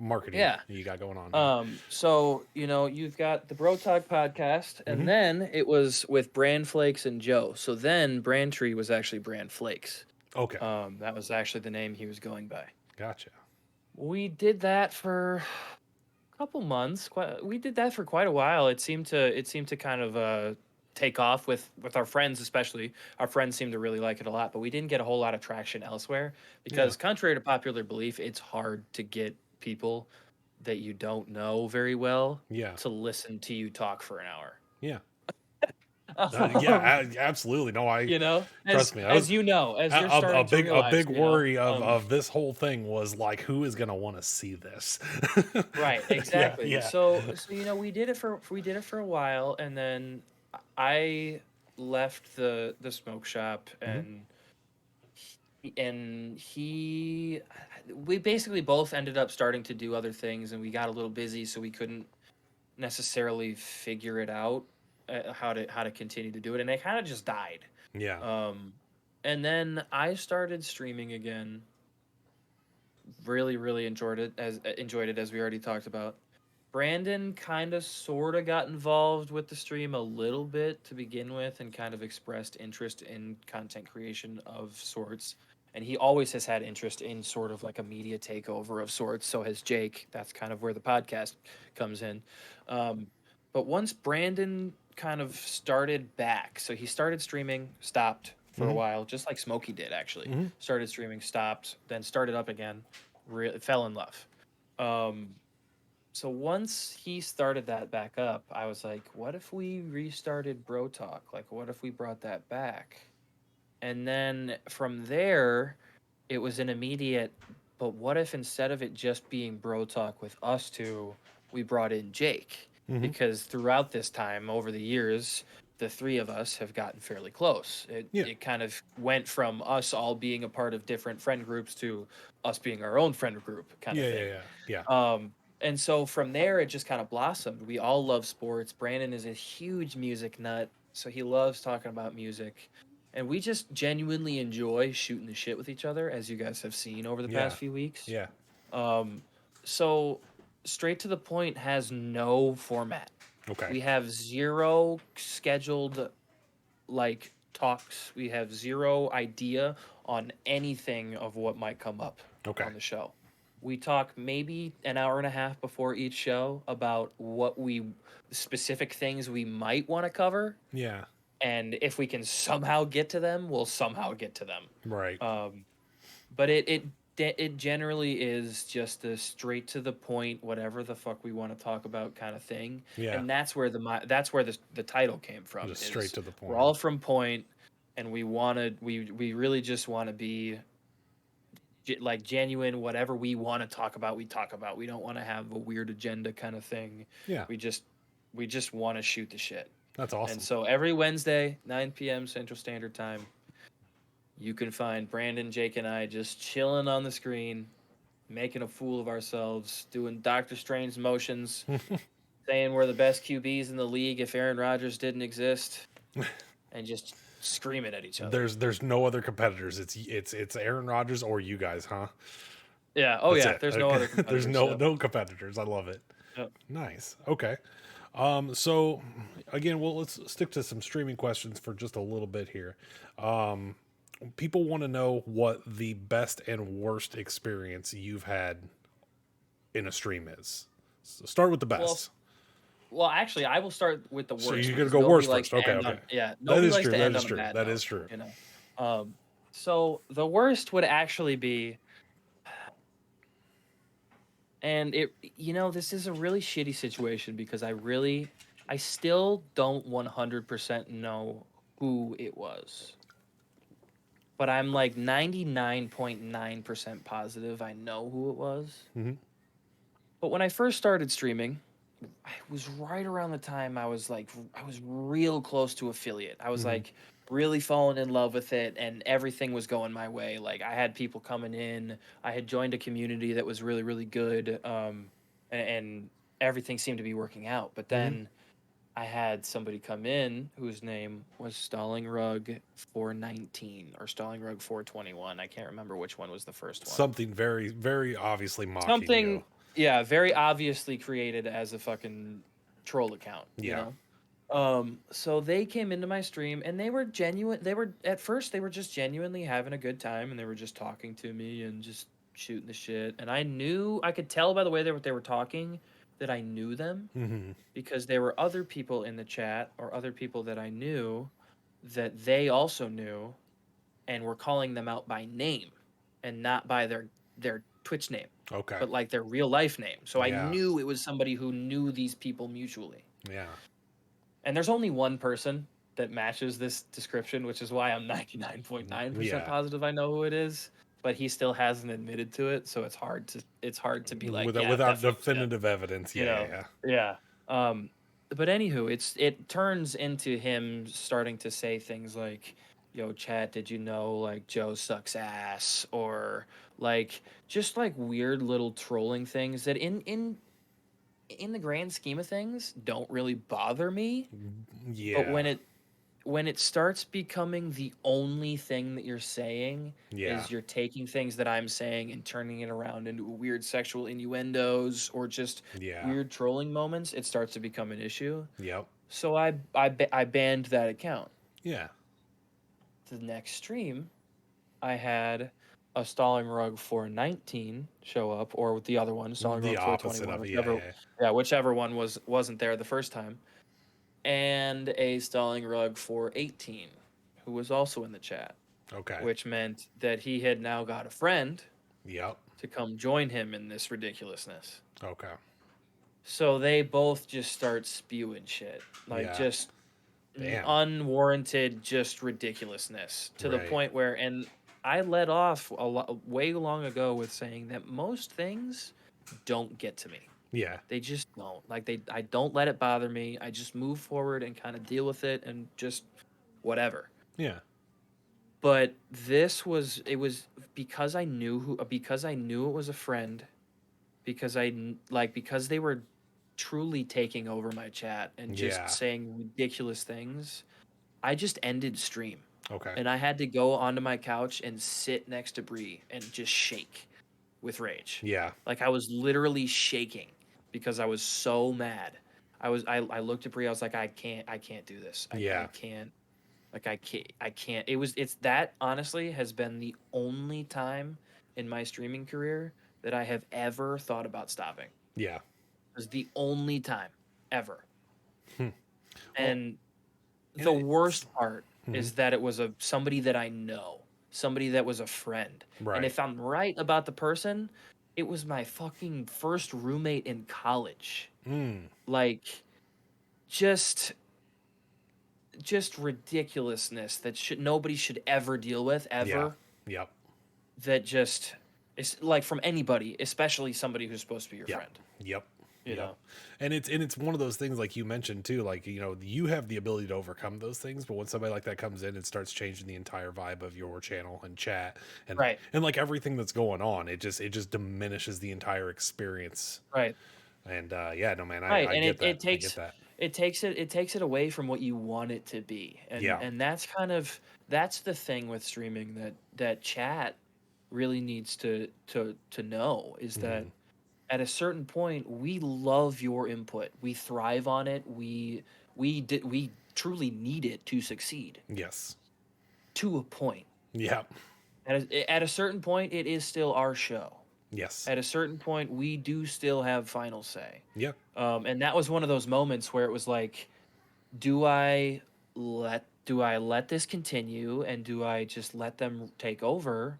marketing you got going on. So, you've got the Bro Talk podcast, and then it was with Bran Flakes and Joe. So then Brantree was actually Bran Flakes. Okay. That was actually the name he was going by. Gotcha. We did that for a couple months. We did that for quite a while. It seemed to kind of take off with our friends, especially. Our friends seemed to really like it a lot, but we didn't get a whole lot of traction elsewhere because, contrary to popular belief, it's hard to get people that you don't know very well to listen to you talk for an hour. Yeah. Absolutely. No, trust me. As you're starting to realize, a big worry of this whole thing was like, who is going to want to see this? Right. Exactly. Yeah. So we did it for a while, and then I left the smoke shop, and we basically both ended up starting to do other things, and we got a little busy, so we couldn't necessarily figure it out how to continue to do it, and it kind of just died. Yeah. And then I started streaming again. Really, really enjoyed it as we already talked about. Brandon kind of sort of got involved with the stream a little bit to begin with, and kind of expressed interest in content creation of sorts. And he always has had interest in sort of like a media takeover of sorts. So has Jake. That's kind of where the podcast comes in. But once Brandon kind of started back, so he started streaming, stopped, for a while, just like Smokey did actually. Started streaming, stopped, then started up again, fell in love. Um, so once he started that back up, I was like, what if we restarted Bro Talk? Like, what if we brought that back? And then from there, it was an immediate, but what if instead of it just being Bro Talk with us two, we brought in Jake? Because throughout this time, over the years, the three of us have gotten fairly close. It kind of went from us all being a part of different friend groups to us being our own friend group kind of thing. Yeah. And so from there, it just kind of blossomed. We all love sports. Brandon is a huge music nut, so he loves talking about music. And we just genuinely enjoy shooting the shit with each other, as you guys have seen over the past few weeks. Yeah. So Straight to the Point has no format. Okay. We have zero scheduled like talks. We have zero idea on anything of what might come up on the show. We talk maybe an hour and a half before each show about what specific things we might want to cover. Yeah. And if we can somehow get to them, we'll somehow get to them. Right. But it generally is just a straight to the point, whatever the fuck we want to talk about kind of thing. Yeah. And that's where the title came from. Just straight to the point. We're all from Point, and we really just want to be like genuine. Whatever we want to talk about, we talk about. We don't want to have a weird agenda kind of thing. Yeah. We just want to shoot the shit. That's awesome. And so every Wednesday, 9 p.m. Central Standard Time, you can find Brandon, Jake, and I just chilling on the screen, making a fool of ourselves, doing Doctor Strange motions, saying we're the best QBs in the league if Aaron Rodgers didn't exist, and just screaming at each other. There's no other competitors. It's Aaron Rodgers or you guys, huh? Yeah. Oh, That's yeah. it. There's no other competitors. There's no competitors. I love it. Yep. Nice. Okay. So again, let's stick to some streaming questions for just a little bit here. People want to know what the best and worst experience you've had in a stream is. So start with the best. Well, actually, I will start with the worst. So you're gonna because go nobody worst likes first. to Okay, end okay. on- yeah, That nobody is likes true. to That end is on a true. bad That note, is true. You know. So the worst would actually be, and this is a really shitty situation because I still don't 100% know who it was. But I'm like 99.9% positive I know who it was. But when I first started streaming, I was right around the time I was real close to affiliate. I was like really falling in love with it, and everything was going my way. Like I had people coming in. I had joined a community that was really, really good. And everything seemed to be working out. But then I had somebody come in whose name was Stalling Rug 419 or Stalling Rug 421. I can't remember which one was the first one. Something very, very obviously mocking Something, you. yeah, very obviously created as a fucking troll account. Yeah. You know? So they came into my stream and they were genuine. At first they were just genuinely having a good time, and they were just talking to me and just shooting the shit. And I could tell by the way they were talking that I knew them, because there were other people in the chat or other people that I knew that they also knew and were calling them out by name and not by their Twitch name. Okay. But like their real life name. So Yeah. I knew it was somebody who knew these people mutually. Yeah. And there's only one person that matches this description, which is why I'm 99.9% Yeah. positive I know who it is. But he still hasn't admitted to it, so it's hard to be like without definitely, definitive evidence. you know, Yeah. But anywho, it turns into him starting to say things like, "Yo, chat, did you know like Joe sucks ass?" or like just like weird little trolling things that in the grand scheme of things don't really bother me. Yeah. But when it starts becoming the only thing that you're saying Yeah. is you're taking things that I'm saying and turning it around into weird sexual innuendos or just Yeah. weird trolling moments, it starts to become an issue. Yep. So I banned that account. Yeah. The next stream, I had a Stalling Rug 419 show up, or with the other one, Stalling The Rug opposite 421, of it. Yeah. whichever one wasn't there the first time, and a Stalling Rug 418, who was also in the chat, Okay. which meant that he had now got a friend Yep. to come join him in this ridiculousness. Okay. So they both just start spewing shit, like Yeah. just Damn. unwarranted, just ridiculousness to the Right. point where, and I let off way long ago with saying that most things don't get to me. Yeah. They just don't. Like I don't let it bother me. I just move forward and kind of deal with it and just whatever. Yeah. But it was because I knew it was a friend, because because they were truly taking over my chat and just Yeah. saying ridiculous things. I just ended stream Okay. and I had to go onto my couch and sit next to Bree and just shake with rage. Yeah. Like I was literally shaking because I was so mad. I looked at Bree, I was like, I can't do this. I Yeah. can't. Like I can't. It's that honestly has been the only time in my streaming career that I have ever thought about stopping. Yeah. It was the only time ever. Hmm. And and the it's- worst part is that it was somebody that I know, somebody that was a friend. Right. And if I'm right about the person, it was my fucking first roommate in college. Mm. Like just ridiculousness that nobody should ever deal with ever. Yeah. Yep. That just is like from anybody, especially somebody who's supposed to be your Yep. friend. Yep. You Yep. know? And it's one of those things like you mentioned too, like, you know, you have the ability to overcome those things, but when somebody like that comes in and starts changing the entire vibe of your channel and chat and Right. and like everything that's going on, it just diminishes the entire experience. Right. And yeah, no man, Right. I And get that. it takes I get that. it takes it away from what you want it to be. And Yeah. and that's the thing with streaming that chat really needs to know is that Mm-hmm. at a certain point we love your input. We thrive on it. We truly need it to succeed Yes. to a point. Yeah. At a certain point it is still our show. Yes. At a certain point we do still have final say. Yeah. And that was one of those moments where it was like, do I let this continue and do I just let them take over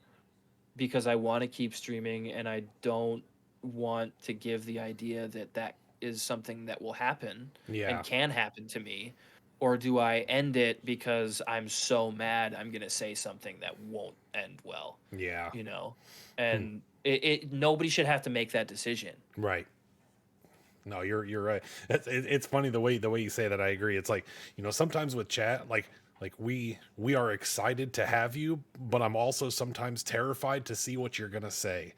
because I want to keep streaming and I don't want to give the idea that is something that will happen Yeah. and can happen to me, or do I end it because I'm so mad I'm going to say something that won't end well, Yeah. you know? And nobody should have to make that decision. Right. No, you're right. It's funny the way you say that. I agree. It's like, you know, sometimes with chat, like we are excited to have you, but I'm also sometimes terrified to see what you're gonna say.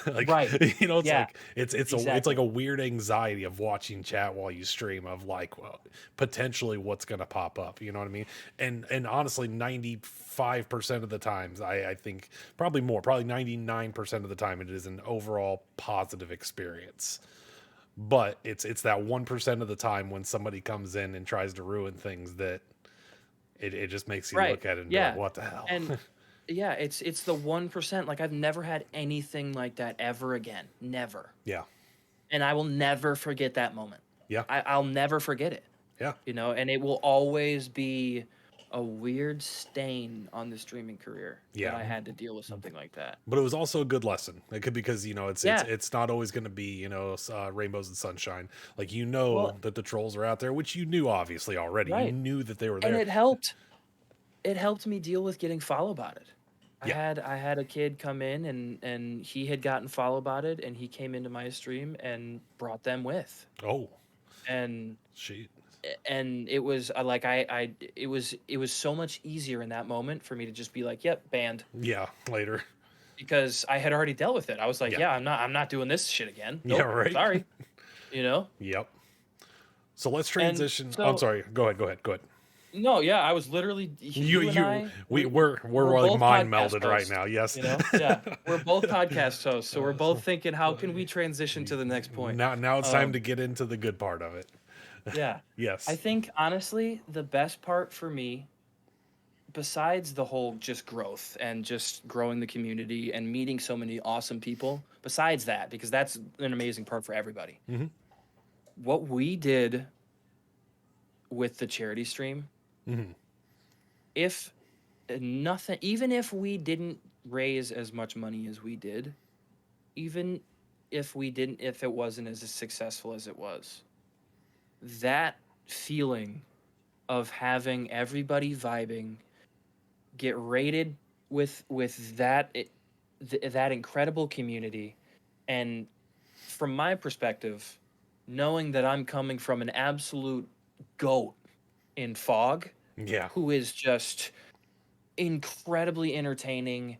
Like, Right. you know, it's Yeah. like it's it's Exactly. like a weird anxiety of watching chat while you stream of like, well, potentially what's gonna pop up. You know what I mean? And honestly, 95% of the times, I think probably 99% of the time, it is an overall positive experience. But it's that 1% of the time when somebody comes in and tries to ruin things that it just makes you Right. look at it and be Yeah. like, what the hell? And yeah, it's the 1%. Like I've never had anything like that ever again. Never. Yeah. And I will never forget that moment. Yeah. I'll never forget it. Yeah. You know, and it will always be a weird stain on the streaming career Yeah. that I had to deal with something like that. But it was also a good lesson. It could, because, you know, Yeah. it's not always going to be, you know, rainbows and sunshine. Like, you know, Well- that the trolls are out there, which you knew obviously already. You Right. knew that they were And there. it helped. It helped me deal with getting follow botted. Yeah. I had a kid come in and he had gotten follow botted and he came into my stream and brought them with. Oh, And shit. it was like it was so much easier in that moment for me to just be like, yep, banned, Yeah. Later. because I had already dealt with it. I was like, Yeah. yeah, I'm not doing this shit again. Yeah, Nope, right. Sorry. You know? Yep. So let's transition. so- I'm sorry. Go ahead. No, yeah, I was literally We're like both mind podcast melded right hosts, now. Yes. You know? Yeah. We're both podcast hosts, so we're both thinking, how can we transition to the next point? Now it's time to get into the good part of it. Yeah. Yes. I think honestly, the best part for me, besides the whole just growth and just growing the community and meeting so many awesome people, besides that, because that's an amazing part for everybody. Mhm. What we did with the charity stream, Mhm. if nothing, even if we didn't raise as much money as we did, even if it wasn't as successful as it was, that feeling of having everybody vibing, get rated with that incredible community, and from my perspective, knowing that I'm coming from an absolute goat in Fog, Yeah. who is just incredibly entertaining,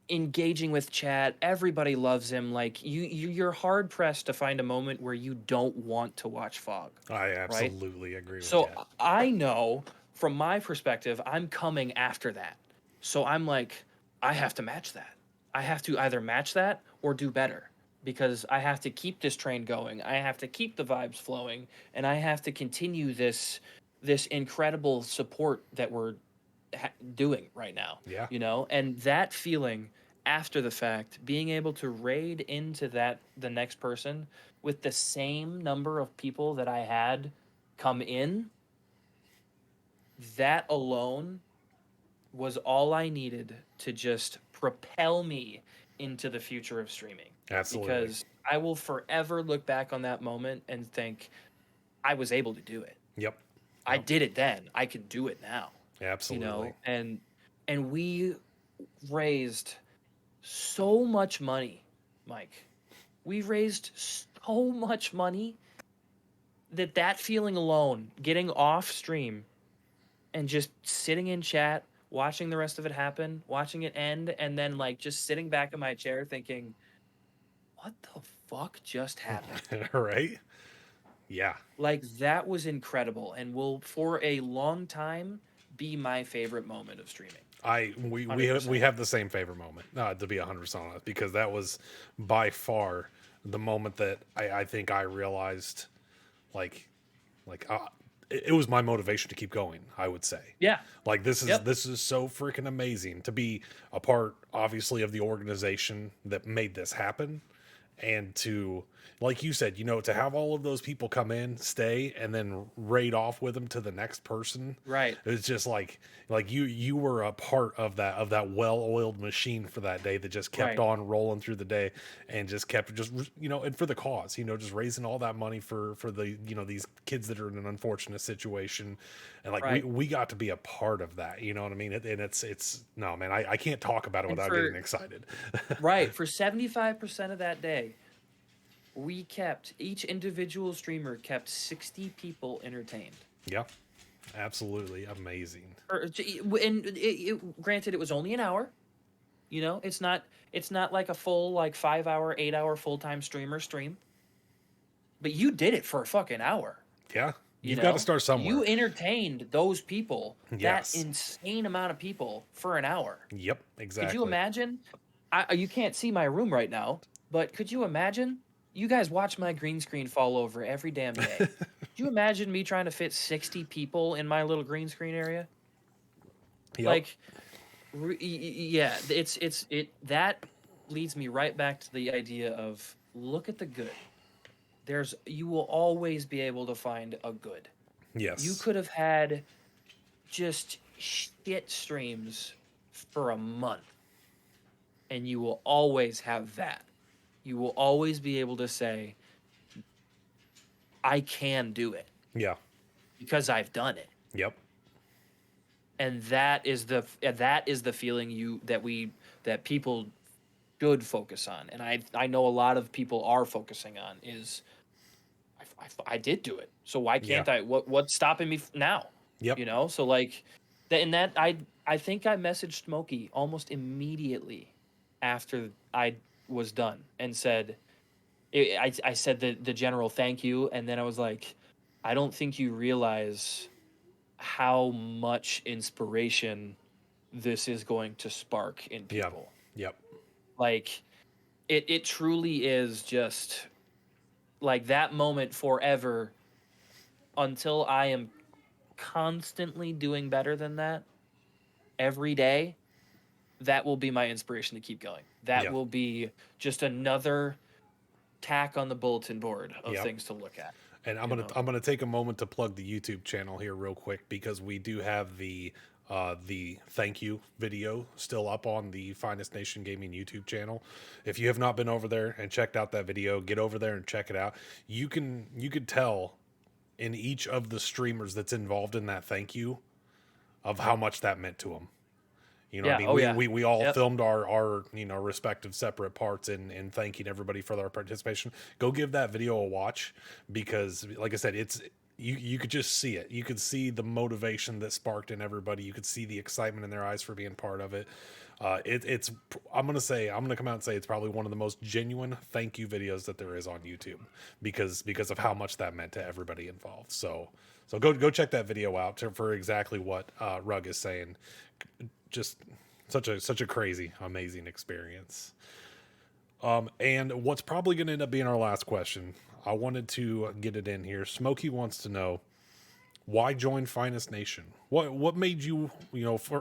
engaging with chat. Everybody loves him. Like you're hard pressed to find a moment where you don't want to watch Fog. I Right? absolutely agree with So that. I know from my perspective, I'm coming after that. So I'm like, I have to match that. I have to either match that or do better because I have to keep this train going. I have to keep the vibes flowing, and I have to continue this incredible support that we're doing right now. Yeah. You know, and that feeling after the fact, being able to raid into the next person with the same number of people that I had come in, that alone was all I needed to just propel me into the future of streaming. Absolutely. Because I will forever look back on that moment and think I was able to do it. Yep. I did it then. I can do it now. Absolutely. You know, and we raised so much money, Mike. We raised so much money that feeling alone, getting off stream and just sitting in chat, watching the rest of it happen, watching it end, and then like just sitting back in my chair thinking, what the fuck just happened? Right? Yeah. Like that was incredible and will for a long time be my favorite moment of streaming. We 100%. have the same favorite moment, to be 100% honest, because that was by far the moment that I think I realized, like, it was my motivation to keep going. I would say, Yeah. like this is Yep. this is so freaking amazing to be a part, obviously, of the organization that made this happen, and to, like you said, to have all of those people come in, stay, and then raid off with them to the next person. Right. It's just like you were a part of that well-oiled machine for that day that just kept Right. on rolling through the day and just kept and for the cause, just raising all that money for the these kids that are in an unfortunate situation, and like Right. we got to be a part of that. You know what I mean? And it's no, man, I can't talk about it And without for- getting excited. Right. For 75% of that day, each individual streamer kept 60 people entertained. Yeah, absolutely amazing. Granted, it was only an hour. It's not like a full like 5 hour, 8 hour full-time streamer stream. But you did it for a fucking hour. Yeah, you you've got know? to start somewhere. You entertained those people, Yes. that insane amount of people for an hour. Yep, exactly. Could you imagine? You can't see my room right now, but could you imagine? You guys watch my green screen fall over every damn day. Could you imagine me trying to fit 60 people in my little green screen area? Yep. Like, yeah, that leads me right back to the idea of look at the good. You will always be able to find a good. Yes. You could have had just shit streams for a month, and you will always have that. You will always be able to say, I can do it Yeah. because I've done it. Yep. And that is the feeling that people should focus on. And I know a lot of people are focusing on is I did do it. So why can't I? What's stopping me now? Yep. So like that I think I messaged Smokey almost immediately after I was done and said, I said the general thank you, and then I was like, I don't think you realize how much inspiration this is going to spark in Yeah. people. Yep. Like it truly is just like that moment forever until I am constantly doing better than that every day. That will be my inspiration to keep going. That Yeah. will be just another tack on the bulletin board of Yep. things to look at. And I'm gonna take a moment to plug the YouTube channel here real quick, because we do have the the thank you video still up on the Finest Nation Gaming YouTube channel. If you have not been over there and checked out that video, get over there and check it out. You could tell in each of the streamers that's involved in that thank you of how much that meant to them. You know, Yeah. what I mean, Oh, yeah. we all Yep. filmed our respective separate parts in thanking everybody for their participation. Go give that video a watch, because like I said, it's you could just see it. You could see the motivation that sparked in everybody. You could see the excitement in their eyes for being part of it. It's I'm gonna come out and say it's probably one of the most genuine thank you videos that there is on YouTube, because of how much that meant to everybody involved. So go check that video out for exactly what Rug is saying. Just such a crazy, amazing experience. And what's probably going to end up being our last question, I wanted to get it in here. Smokey wants to know, why join Finest Nation? What made you,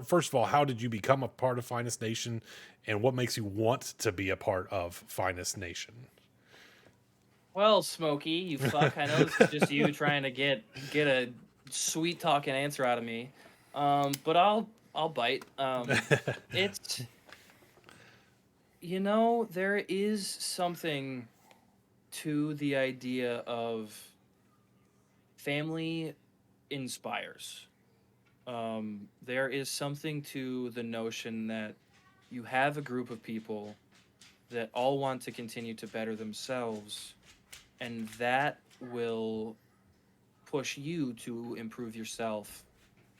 first of all, how did you become a part of Finest Nation, and what makes you want to be a part of Finest Nation? Well, Smokey, you fuck. I know this is just you trying to get a sweet talking answer out of me. But I'll bite. It's, there is something to the idea of family inspires. There is something to the notion that you have a group of people that all want to continue to better themselves, and that will push you to improve yourself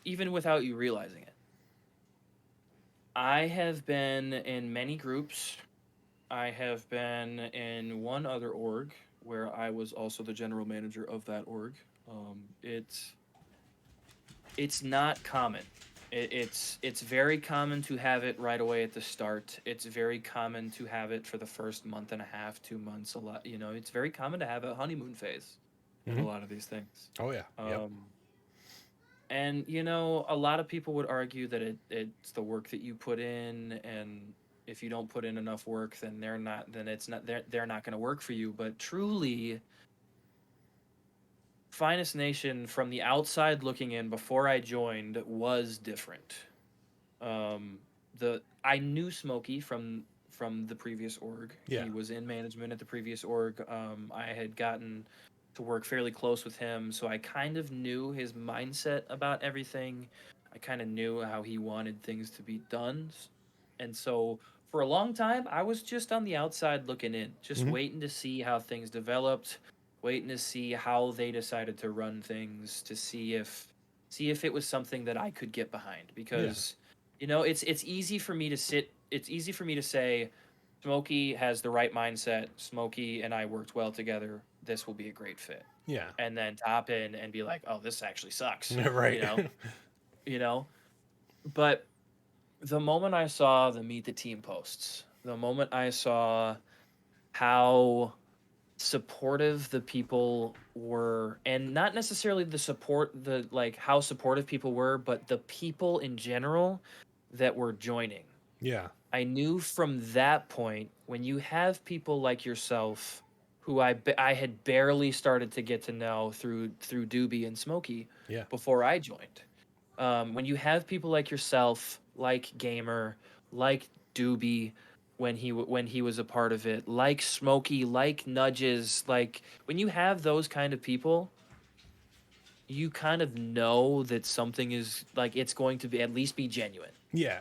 even without you realizing it. I have been in many groups. I have been in one other org where I was also the general manager of that org. It's not common. It's very common to have it right away at the start. It's very common to have it for the first month and a half, 2 months. A lot, it's very common to have a honeymoon phase in a lot of these things. Oh yeah. Yep. And a lot of people would argue that it's the work that you put in, and if you don't put in enough work, then they're not going to work for you. But truly, Finest Nation, from the outside looking in, before I joined, was different. I knew Smokey from the previous org. Yeah. He was in management at the previous org. I had gotten to work fairly close with him, so I kind of knew his mindset about everything. I kind of knew how he wanted things to be done. And so for a long time, I was just on the outside looking in, just waiting to see how things developed, waiting to see how they decided to run things, to see if it was something that I could get behind. Because it's easy for me to say, Smokey has the right mindset, Smokey and I worked well together, this will be a great fit. Yeah. And then top in and be like, oh, this actually sucks. Right. But the moment I saw the Meet the Team posts, the moment I saw how supportive the people were, and not necessarily how supportive people were, but the people in general that were joining. Yeah. I knew from that point, when you have people like yourself, who I had barely started to get to know through Doobie and Smokey before I joined. When you have people like yourself, like Gamer, like Doobie, when he was a part of it, like Smokey, like Nudges, like when you have those kind of people, you kind of know that something is it's going to be at least be genuine. Yeah.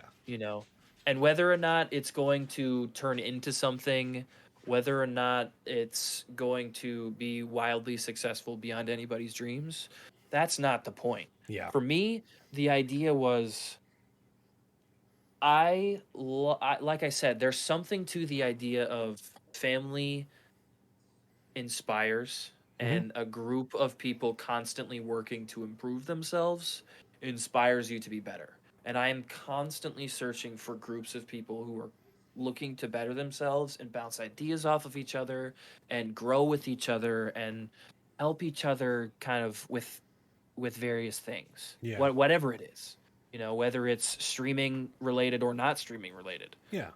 And whether or not it's going to turn into something, whether or not it's going to be wildly successful beyond anybody's dreams, that's not the point. Yeah. For me, the idea was, like I said, there's something to the idea of family inspires, and a group of people constantly working to improve themselves inspires you to be better. And I am constantly searching for groups of people who are looking to better themselves and bounce ideas off of each other and grow with each other and help each other kind of with various things. Yeah. Whatever it is. Whether it's streaming related or not streaming related. Yeah.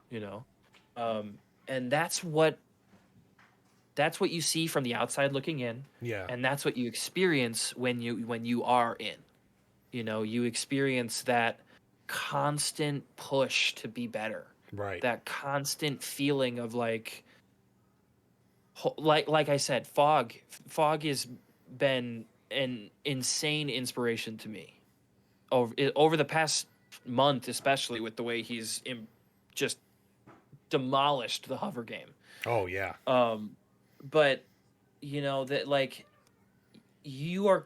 And that's what you see from the outside looking in. Yeah. And that's what you experience when you are in. You experience that constant push to be better. Right. That constant feeling of like like I said, Fog has been an insane inspiration to me over the past month, especially with the way he's just demolished the hover game. Oh yeah. But you know that like you're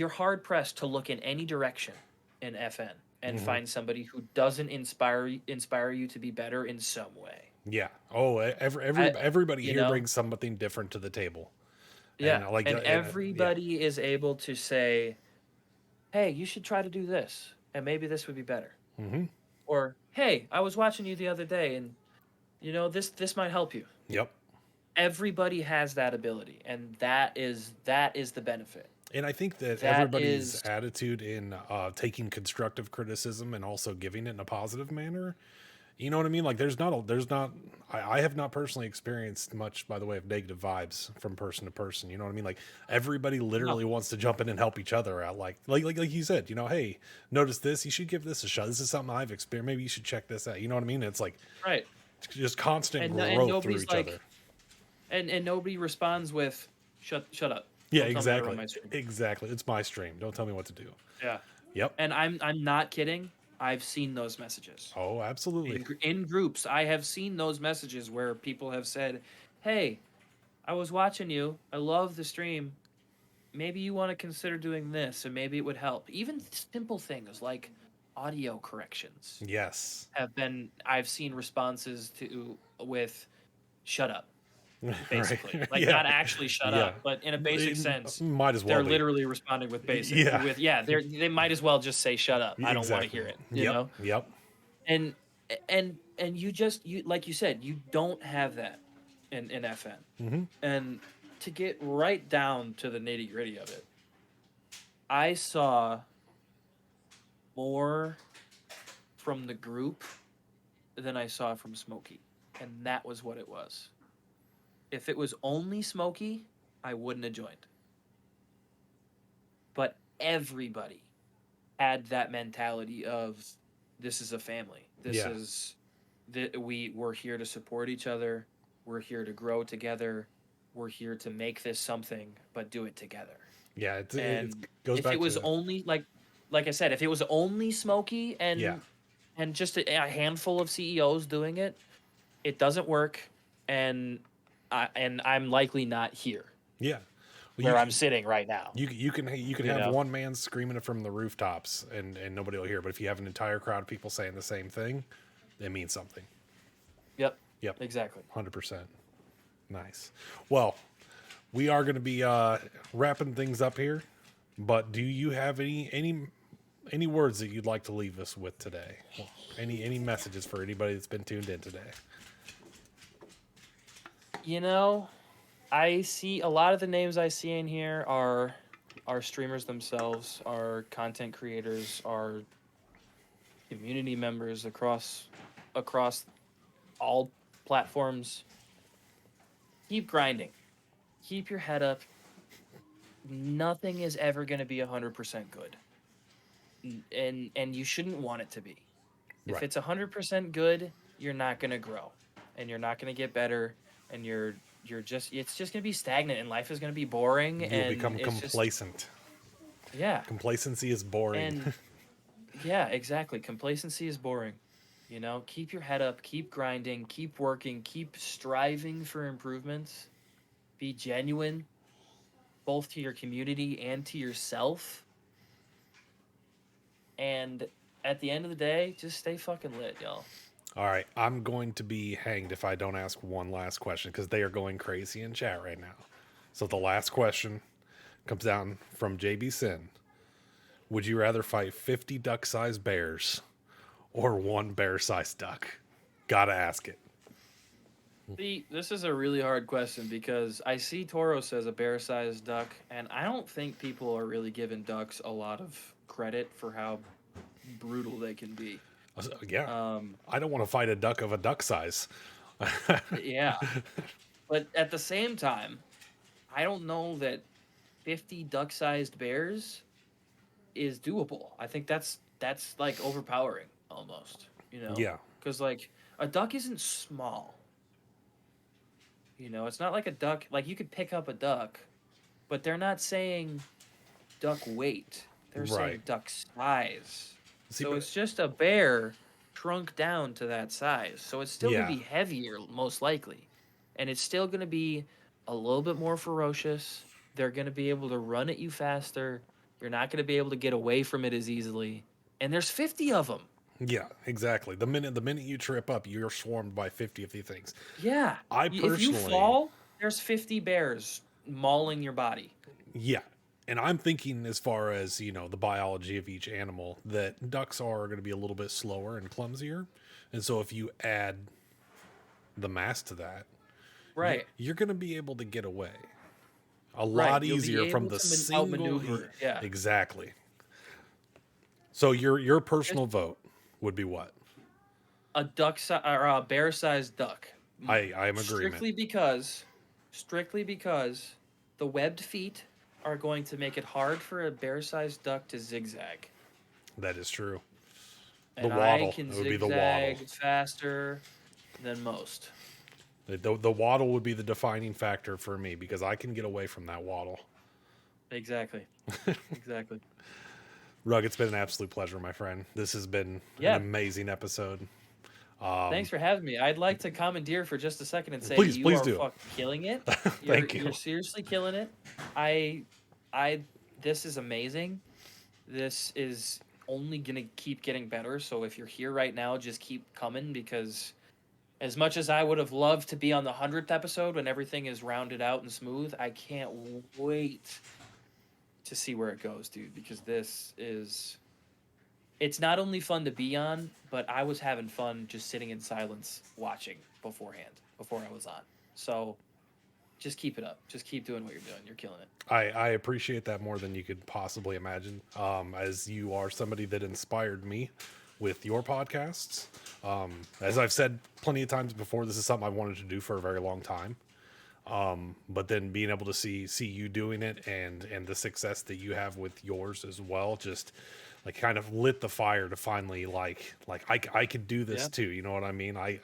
hard pressed to look in any direction in FN and find somebody who doesn't inspire you to be better in some way. Yeah. Oh, everybody you here know? brings something different to the table. Yeah, like and yeah. everybody is able to say, "Hey, you should try to do this, and maybe this would be better." Mm-hmm. Or, "Hey, I was watching you the other day, and you know this might help you." Yep. Everybody has that ability, and that is the benefit. And I think that That everybody's is- attitude in taking constructive criticism and also giving it in a positive manner, you know what I mean? Like I have not personally experienced much by the way of negative vibes from person to person. You know what I mean? Like everybody literally wants to jump in and help each other out. Like you said, you know, hey, notice this, you should give this a shot. This is something I've experienced. Maybe you should check this out. You know what I mean? It's like Right. just constant And growth through nobody's each like- other. And nobody responds with shut up. Yeah, Don't tell me to run my exactly. stream." Exactly. It's my stream. Don't tell me what to do. Yeah. Yep. And I'm not kidding. I've seen those messages. Oh, absolutely. In groups, I have seen those messages where people have said, "Hey, I was watching you. I love the stream. Maybe you want to consider doing this, and maybe it would help." Even simple things like audio corrections Yes. I've seen responses to with "shut up," basically. Right. Like Yeah. not actually shut Yeah. up, but in a basic sense. Might as well. They're be. literally responding with basic. Yeah. They might as well just say "shut up." I don't want to Exactly. hear it. You Yep. know. Yep. And you like you said, you don't have that in FN. Mm-hmm. And to get right down to the nitty gritty of it, I saw more from the group than I saw from Smokey, and that was what it was. If it was only Smokey, I wouldn't have joined. But everybody had that mentality of this is a family. This Yeah. is that we're here to support each other. We're here to grow together. We're here to make this something, but do it together. Yeah. It And goes if back it was to only like I said, if it was only Smokey and Yeah. and just a handful of CEOs doing it, it doesn't work, and I'm likely not here yeah. Well, where you I'm sitting right now. You can You have know? one man screaming it from the rooftops and nobody will hear. But if you have an entire crowd of people saying the same thing, it means something. Yep. Yep. Exactly. 100%. Nice. Well, we are going to be wrapping things up here. But do you have any words that you'd like to leave us with today? Any messages for anybody that's been tuned in today? You know, I see a lot of the names I see in here are streamers themselves, are content creators, are community members across all platforms. Keep grinding. Keep your head up. Nothing is ever going to be 100% good. And you shouldn't want it to be. If Right. it's 100% good, you're not going to grow and you're not going to get better, and it's just going to be stagnant, and life is going to be boring. You'll and become it's just- complacent. yeah. Complacency is boring. And yeah, exactly. Complacency is boring. You know, keep your head up, keep grinding, keep working, keep striving for improvements. Be genuine, both to your community and to yourself. And at the end of the day, just stay fucking lit, y'all. All right, I'm going to be hanged if I don't ask one last question because they are going crazy in chat right now. So the last question comes down from JB Sin. Would you rather fight 50 duck-sized bears or one bear-sized duck? Gotta ask it. See, this is a really hard question because I see Tauros as a bear-sized duck, and I don't think people are really giving ducks a lot of credit for how brutal they can be. Yeah, I don't want to fight a duck of a duck size. Yeah. But at the same time, I don't know that 50 duck-sized bears is doable. I think that's like overpowering almost, you know? Yeah. Because like a duck isn't small. You know, it's not like a duck. Like you could pick up a duck, but they're not saying duck weight. They're saying Right. duck size. See, So but- it's just a bear shrunk down to that size. So it's still Yeah. gonna be heavier, most likely, and it's still gonna be a little bit more ferocious. They're gonna be able to run at you faster. You're not gonna be able to get away from it as easily. And there's 50 of them. Yeah, exactly. The minute you trip up, you're swarmed by 50 of these things. Yeah. If you personally- fall, there's 50 bears mauling your body. Yeah. And I'm thinking, as far as, you know, the biology of each animal, that ducks are going to be a little bit slower and clumsier. And so if you add the mass to that, Right. you're going to be able to get away a Right, lot you'll be easier from able the to single. outmaneuver, yeah. Exactly. So your personal vote would be what? A or a bear-sized duck. I am agreement. Strictly because the webbed feet are going to make it hard for a bear-sized duck to zigzag. That is true. And waddle. I can It would be the zigzag waddle. faster than most. The waddle would be the defining factor for me because I can get away from that waddle. Exactly. Exactly. Rug, it's been an absolute pleasure, my friend. This has been Yeah. an amazing episode. Thanks for having me. I'd like to commandeer for just a second and say Please you please are do. fucking killing it. Thank you. You're seriously killing it. This is amazing. This is only gonna keep getting better. So if you're here right now, just keep coming because as much as I would have loved to be on the 100th episode when everything is rounded out and smooth, I can't wait to see where it goes, dude, because it's not only fun to be on, but I was having fun just sitting in silence watching before I was on. So just keep it up. Just keep doing what you're doing. You're killing it. I appreciate that more than you could possibly imagine, as you are somebody that inspired me with your podcasts. As I've said plenty of times before, this is something I wanted to do for a very long time. But then being able to see you doing it and the success that you have with yours as well, just like kind of lit the fire to finally like I could do this Yeah. too. You know what I mean? I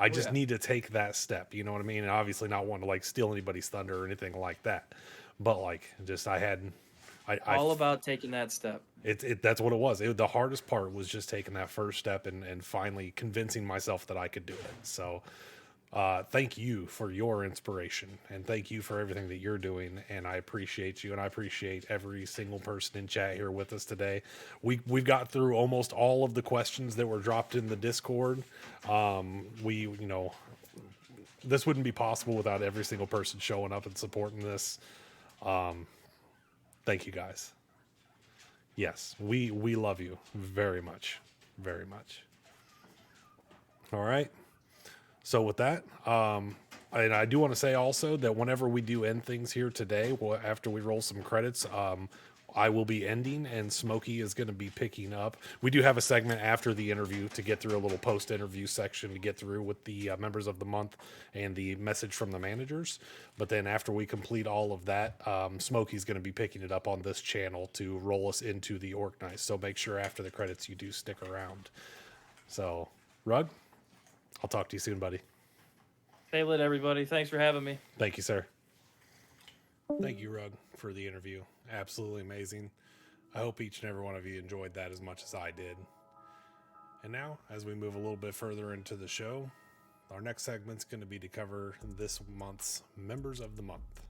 just yeah. need to take that step. You know what I mean? And obviously not want to like steal anybody's thunder or anything like that. But like just I All about taking that step. that's what it was. The hardest part was just taking that first step and finally convincing myself that I could do it. So thank you for your inspiration and thank you for everything that you're doing. And I appreciate you and I appreciate every single person in chat here with us today. We've got through almost all of the questions that were dropped in the Discord. This wouldn't be possible without every single person showing up and supporting this. Thank you guys. Yes, we love you very much, very much. All right. So with that, and I do want to say also that whenever we do end things here today, after we roll some credits, I will be ending and Smokey is going to be picking up. We do have a segment after the interview to get through a little post-interview section to get through with the members of the month and the message from the managers. But then after we complete all of that, Smokey's going to be picking it up on this channel to roll us into the Orc Night. So make sure after the credits you do stick around. So, Rug, I'll talk to you soon, buddy. Stay lit, everybody. Thanks for having me. Thank you, sir. Thank you, Rug, for the interview. Absolutely amazing. I hope each and every one of you enjoyed that as much as I did. And now, as we move a little bit further into the show, our next segment's going to be to cover this month's Members of the Month.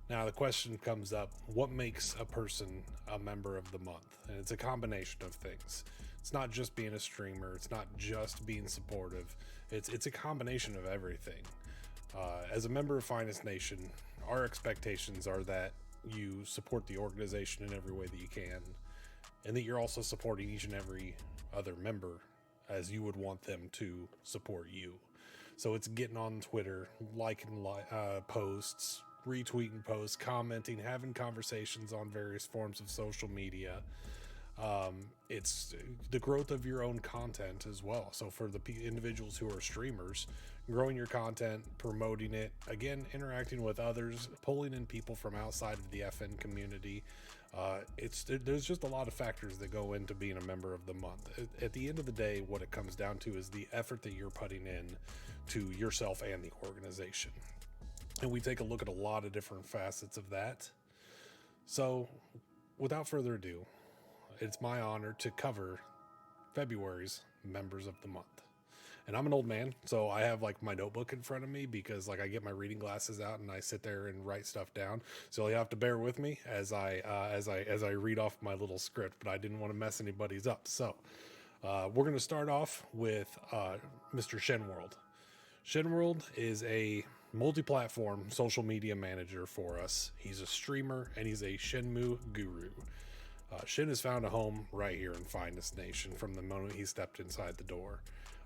Now, the question comes up, what makes a person a Member of the Month? And it's a combination of things. It's not just being a streamer. It's not just being supportive. It's a combination of everything. As a member of Finest Nation, our expectations are that you support the organization in every way that you can, and that you're also supporting each and every other member as you would want them to support you. So it's getting on Twitter, liking posts, retweeting posts, commenting, having conversations on various forms of social media. It's the growth of your own content as well. So for the individuals who are streamers, growing your content, promoting it, again, interacting with others, pulling in people from outside of the FN community, There's just a lot of factors that go into being a member of the month. At the end of the day, what it comes down to is the effort that you're putting in to yourself and the organization. And we take a look at a lot of different facets of that. So without further ado, it's my honor to cover February's members of the month. And I'm an old man, so I have like my notebook in front of me because like I get my reading glasses out and I sit there and write stuff down. So you have to bear with me as I read off my little script, but I didn't want to mess anybody's up. So we're going to start off with Mr. Shenworld. Shenworld is a multi-platform social media manager for us. He's a streamer and he's a Shenmue guru. Shen has found a home right here in Finest Nation from the moment he stepped inside the door.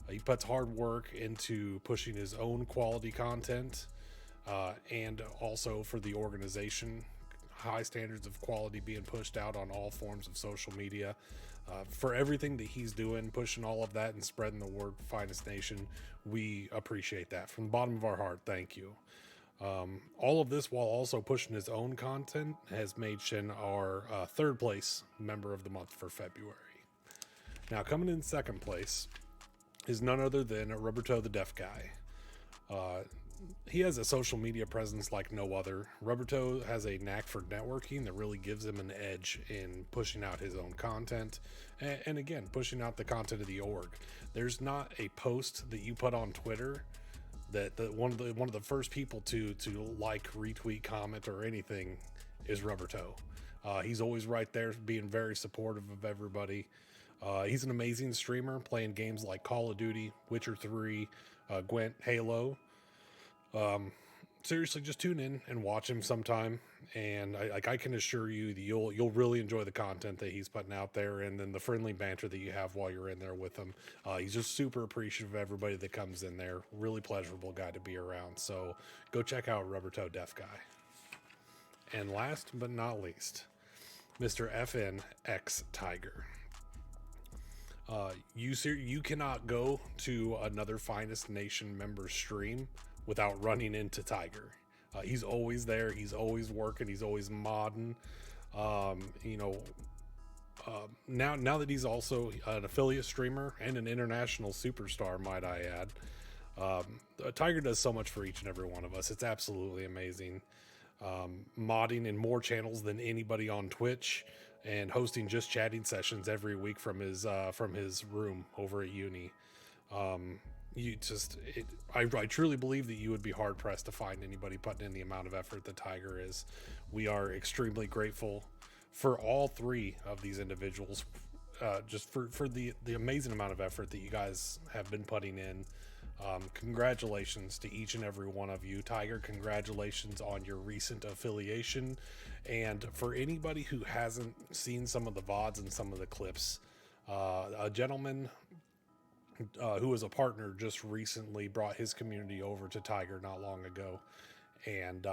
He puts hard work into pushing his own quality content and also for the organization, high standards of quality being pushed out on all forms of social media. For everything that he's doing, pushing all of that and spreading the word Finest Nation, we appreciate that. From the bottom of our heart, thank you. All of this while also pushing his own content has made Shen our third place member of the month for February. Now coming in second place is none other than Roberto the Deaf Guy. He has a social media presence like no other. Roberto has a knack for networking that really gives him an edge in pushing out his own content and again, pushing out the content of the org. There's not a post that you put on Twitter that one of the first people to like, retweet, comment, or anything is Roberto. He's always right there being very supportive of everybody. He's an amazing streamer playing games like Call of Duty, Witcher 3, Gwent, Halo. Seriously, just tune in and watch him sometime. And I can assure you that you'll really enjoy the content that he's putting out there and then the friendly banter that you have while you're in there with him. He's just super appreciative of everybody that comes in there. Really pleasurable guy to be around. So go check out Roberto Deaf Guy. And last but not least, Mr. FNX Tiger. You cannot go to another Finest Nation member stream without running into Tiger. He's always there. He's always working. He's always modding. Now that he's also an affiliate streamer and an international superstar, might I add, Tiger does so much for each and every one of us. It's absolutely amazing. Modding in more channels than anybody on Twitch and hosting just chatting sessions every week from his room over at uni. I truly believe that you would be hard pressed to find anybody putting in the amount of effort that Tiger is. We are extremely grateful for all three of these individuals, just for the amazing amount of effort that you guys have been putting in. Congratulations to each and every one of you. Tiger, congratulations on your recent affiliation. And for anybody who hasn't seen some of the VODs and some of the clips, a gentleman who was a partner just recently brought his community over to Tiger not long ago, and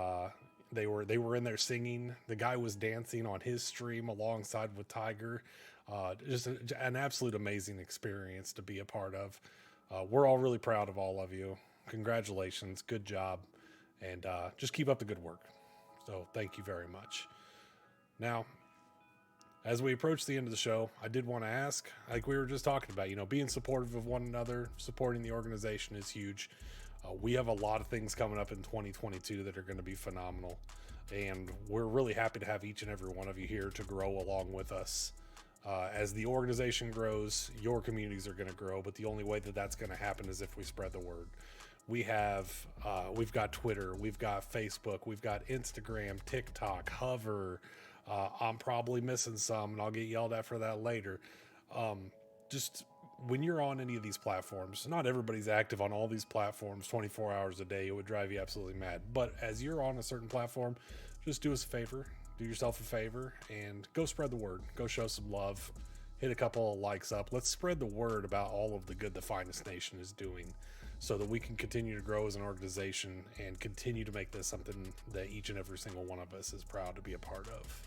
they were in there singing. The guy was dancing on his stream alongside with Tiger. Just an absolute amazing experience to be a part of. We're all really proud of all of you. Congratulations, good job, and just keep up the good work. So thank you very much. Now, as we approach the end of the show, I did want to ask, like we were just talking about, being supportive of one another, supporting the organization is huge. We have a lot of things coming up in 2022 that are going to be phenomenal. And we're really happy to have each and every one of you here to grow along with us. As the organization grows, your communities are going to grow, but the only way that that's going to happen is if we spread the word. We've got Twitter, we've got Facebook, we've got Instagram, TikTok, Hover. I'm probably missing some, and I'll get yelled at for that later. Just when you're on any of these platforms, not everybody's active on all these platforms 24 hours a day. It would drive you absolutely mad. But as you're on a certain platform, just do us a favor, do yourself a favor, and go spread the word. Go show some love. Hit a couple of likes up. Let's spread the word about all of the good the Finest Nation is doing so that we can continue to grow as an organization and continue to make this something that each and every single one of us is proud to be a part of.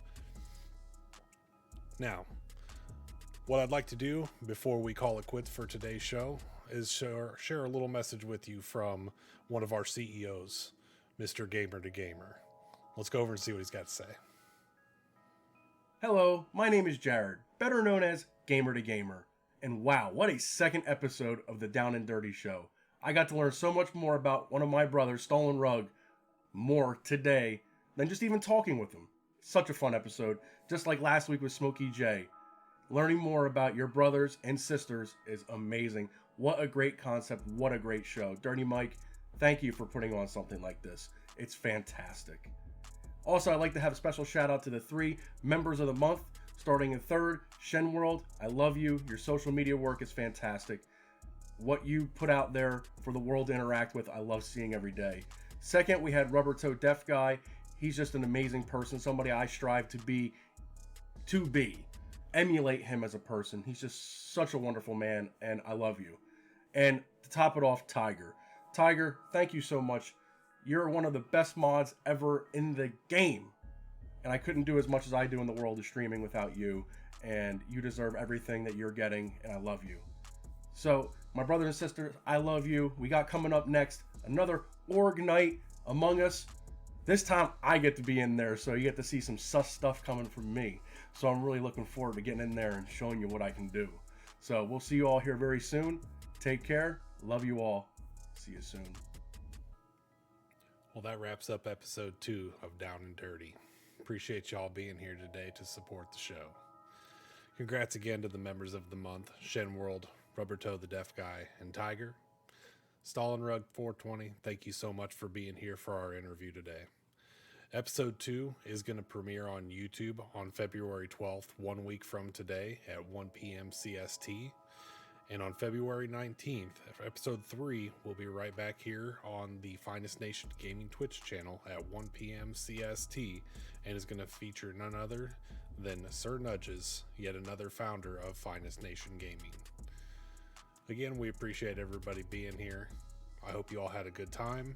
Now, what I'd like to do before we call it quits for today's show is share a little message with you from one of our CEOs, Mr. Gamer to Gamer. Let's go over and see what he's got to say. Hello, my name is Jared, better known as Gamer to Gamer. And wow, what a second episode of the Down and Dirty Show. I got to learn so much more about one of my brothers, Stolen Rug, more today than just even talking with him. Such a fun episode, just like last week with Smokey J. Learning more about your brothers and sisters is amazing. What a great concept, what a great show. Dirty Mike, thank you for putting on something like this. It's fantastic. Also, I'd like to have a special shout out to the 3 members of the month. Starting in 3rd, Shenworld, I love you. Your social media work is fantastic. What you put out there for the world to interact with, I love seeing every day. 2nd, we had Rubber Toe Deaf Guy. He's just an amazing person, somebody I strive to be. Emulate him as a person. He's just such a wonderful man, and I love you. And to top it off, Tiger. Tiger, thank you so much. You're one of the best mods ever in the game. And I couldn't do as much as I do in the world of streaming without you. And you deserve everything that you're getting, and I love you. So, my brothers and sisters, I love you. We got coming up next another Org Night Among Us. This time, I get to be in there, so you get to see some sus stuff coming from me. So I'm really looking forward to getting in there and showing you what I can do. So, we'll see you all here very soon. Take care. Love you all. See you soon. Well, that wraps up episode 2 of Down and Dirty. Appreciate y'all being here today to support the show. Congrats again to the members of the month, Shenworld, Rubber Toe the Deaf Guy, and Tiger. Stalin Rug 420, thank you so much for being here for our interview today. Episode 2 is going to premiere on YouTube on February 12th, 1 week from today at 1 p.m. CST. And on February 19th, episode 3 will be right back here on the Finest Nation Gaming Twitch channel at 1 p.m. CST, and is going to feature none other than Sir Nudges, yet another founder of Finest Nation Gaming. Again, we appreciate everybody being here. I hope you all had a good time.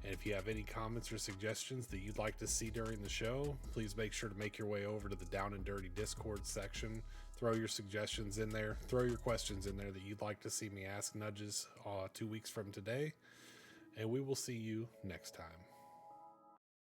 And if you have any comments or suggestions that you'd like to see during the show, please make sure to make your way over to the Down and Dirty Discord section. Throw your suggestions in there. Throw your questions in there that you'd like to see me ask Nudges 2 weeks from today. And we will see you next time.